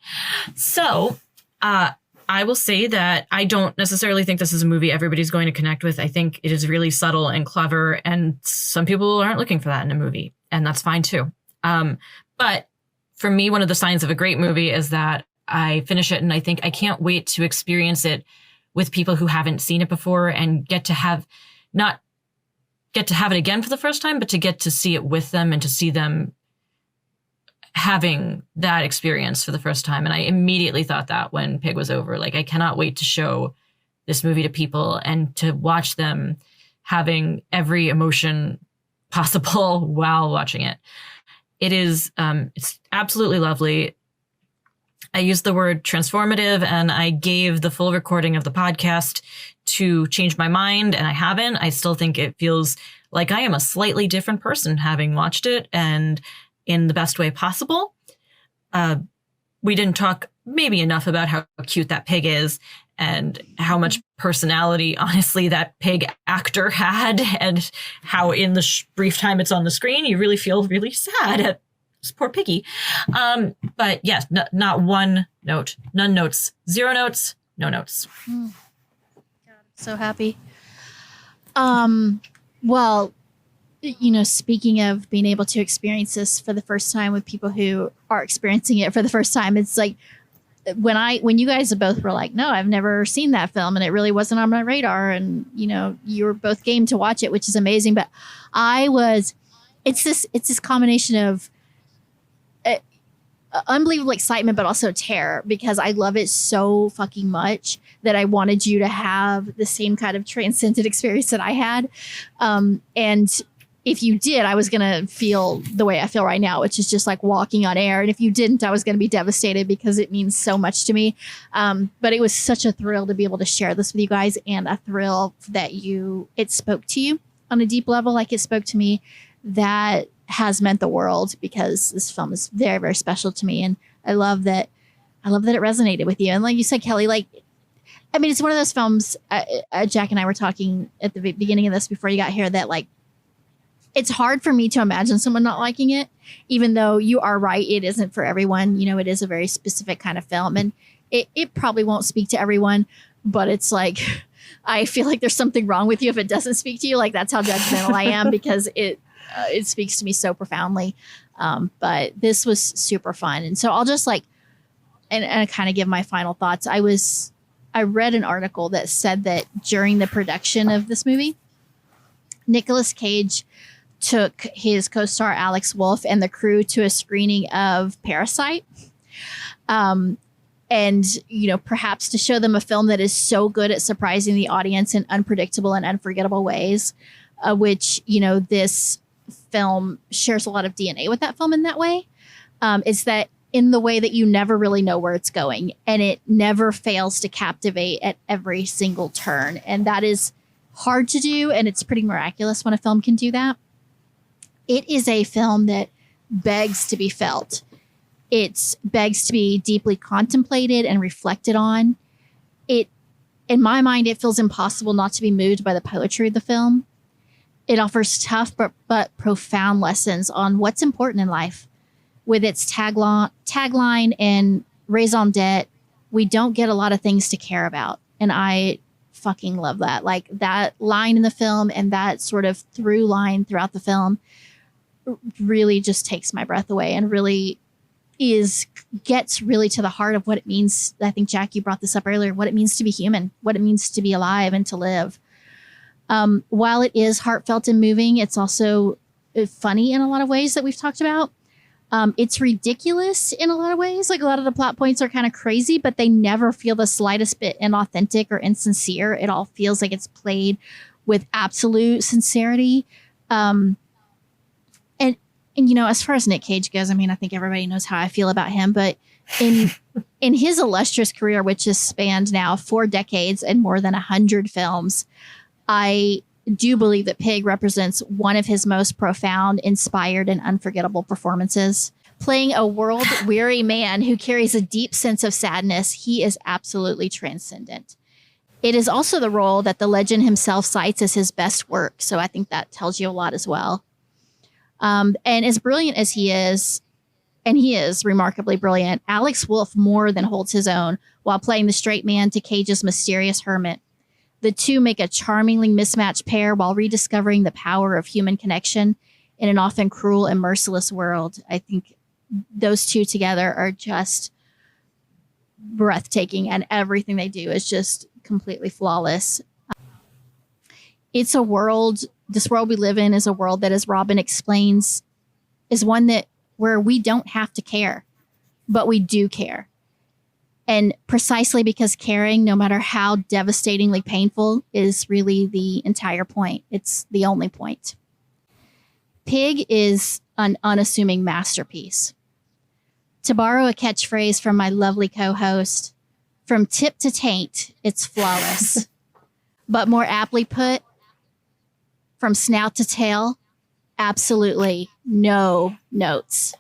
So, I will say that I don't necessarily think this is a movie everybody's going to connect with. I think it is really subtle and clever, and some people aren't looking for that in a movie, and that's fine too. But for me, one of the signs of a great movie is that I finish it and I think I can't wait to experience it with people who haven't seen it before and not get to have it again for the first time, but to get to see it with them and to see them having that experience for the first time. And I immediately thought that when Pig was over, like, I cannot wait to show this movie to people and to watch them having every emotion possible while watching it. It is, it's absolutely lovely. I used the word transformative and I gave the full recording of the podcast to change my mind, and I haven't. I still think it feels like I am a slightly different person having watched it, and in the best way possible. We didn't talk maybe enough about how cute that pig is and how much personality, honestly, that pig actor had, and how in the brief time it's on the screen, you really feel really sad at this poor piggy. But yes, not one note, none notes, 0 notes, no notes. God, I'm so happy. Well, you know, speaking of being able to experience this for the first time with people who are experiencing it for the first time, it's like when you guys both were like, no, I've never seen that film and it really wasn't on my radar. And, you know, you were both game to watch it, which is amazing. But it's this combination of unbelievable excitement, but also terror, because I love it so fucking much that I wanted you to have the same kind of transcendent experience that I had. And if you did, I was going to feel the way I feel right now, which is just like walking on air. And if you didn't, I was going to be devastated because it means so much to me. But it was such a thrill to be able to share this with you guys, and a thrill that it spoke to you on a deep level, like it spoke to me. That has meant the world, because this film is very, very special to me. And I love that it resonated with you. And like you said, Kelly, like, I mean, it's one of those films, Jack and I were talking at the beginning of this before you got here, that like, it's hard for me to imagine someone not liking it, even though you are right. It isn't for everyone. You know, it is a very specific kind of film, and it probably won't speak to everyone, but it's like, I feel like there's something wrong with you if it doesn't speak to you. Like, that's how judgmental I am, because it speaks to me so profoundly. But this was super fun. And so I'll just like, and kind of give my final thoughts. I read an article that said that during the production of this movie, Nicolas Cage took his co-star Alex Wolff and the crew to a screening of Parasite. And, you know, perhaps to show them a film that is so good at surprising the audience in unpredictable and unforgettable ways, which, you know, this film shares a lot of DNA with that film in that way, is that in the way that you never really know where it's going, and it never fails to captivate at every single turn. And that is hard to do, and it's pretty miraculous when a film can do that. It is a film that begs to be felt. It begs to be deeply contemplated and reflected on. In my mind, it feels impossible not to be moved by the poetry of the film. It offers tough but profound lessons on what's important in life. With its tagline and raison d'etre, we don't get a lot of things to care about. And I fucking love that. Like, that line in the film and that sort of through line throughout the film really just takes my breath away, and really gets really to the heart of what it means. I think, Jack, you brought this up earlier, what it means to be human, what it means to be alive and to live. While it is heartfelt and moving, it's also funny in a lot of ways that we've talked about. It's ridiculous in a lot of ways. Like, a lot of the plot points are kind of crazy, but they never feel the slightest bit inauthentic or insincere. It all feels like it's played with absolute sincerity. And, as far as Nick Cage goes, I mean, I think everybody knows how I feel about him. But in his illustrious career, which has spanned now 4 decades and more than 100 films, I do believe that Pig represents one of his most profound, inspired, and unforgettable performances. Playing a world-weary man who carries a deep sense of sadness, he is absolutely transcendent. It is also the role that the legend himself cites as his best work, so I think that tells you a lot as well. And as brilliant as he is, and he is remarkably brilliant, Alex Wolff more than holds his own while playing the straight man to Cage's mysterious hermit. The two make a charmingly mismatched pair while rediscovering the power of human connection in an often cruel and merciless world. I think those two together are just breathtaking, and everything they do is just completely flawless. It's a world, this world we live in is a world that, as Robin explains, is one where we don't have to care, but we do care. And precisely because caring, no matter how devastatingly painful, is really the entire point. It's the only point. Pig is an unassuming masterpiece. To borrow a catchphrase from my lovely co-host, from tip to taint, it's flawless. But more aptly put, from snout to tail, absolutely no notes.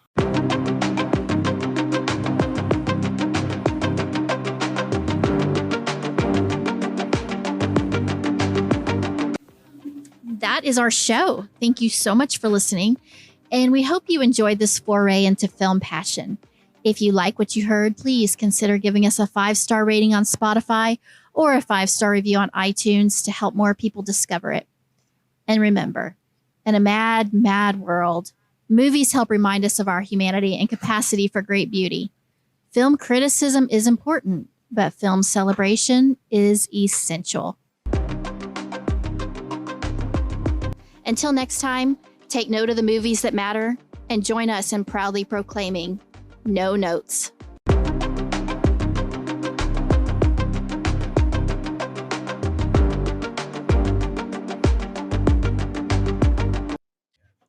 That is our show. Thank you so much for listening, and we hope you enjoyed this foray into film passion. If you like what you heard, please consider giving us a 5-star rating on Spotify or a 5-star review on iTunes to help more people discover it. And remember, in a mad, mad world, movies help remind us of our humanity and capacity for great beauty. Film criticism is important, but film celebration is essential. Until next time, take note of the movies that matter and join us in proudly proclaiming no notes.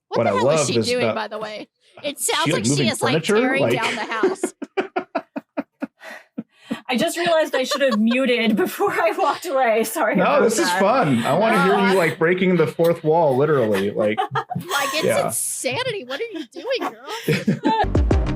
What the hell is she doing, by the way? It sounds like she is tearing down the house. I just realized I should have muted before I walked away. Sorry. No, this is fun. I want to hear you breaking the fourth wall, literally. It's insanity. What are you doing, girl?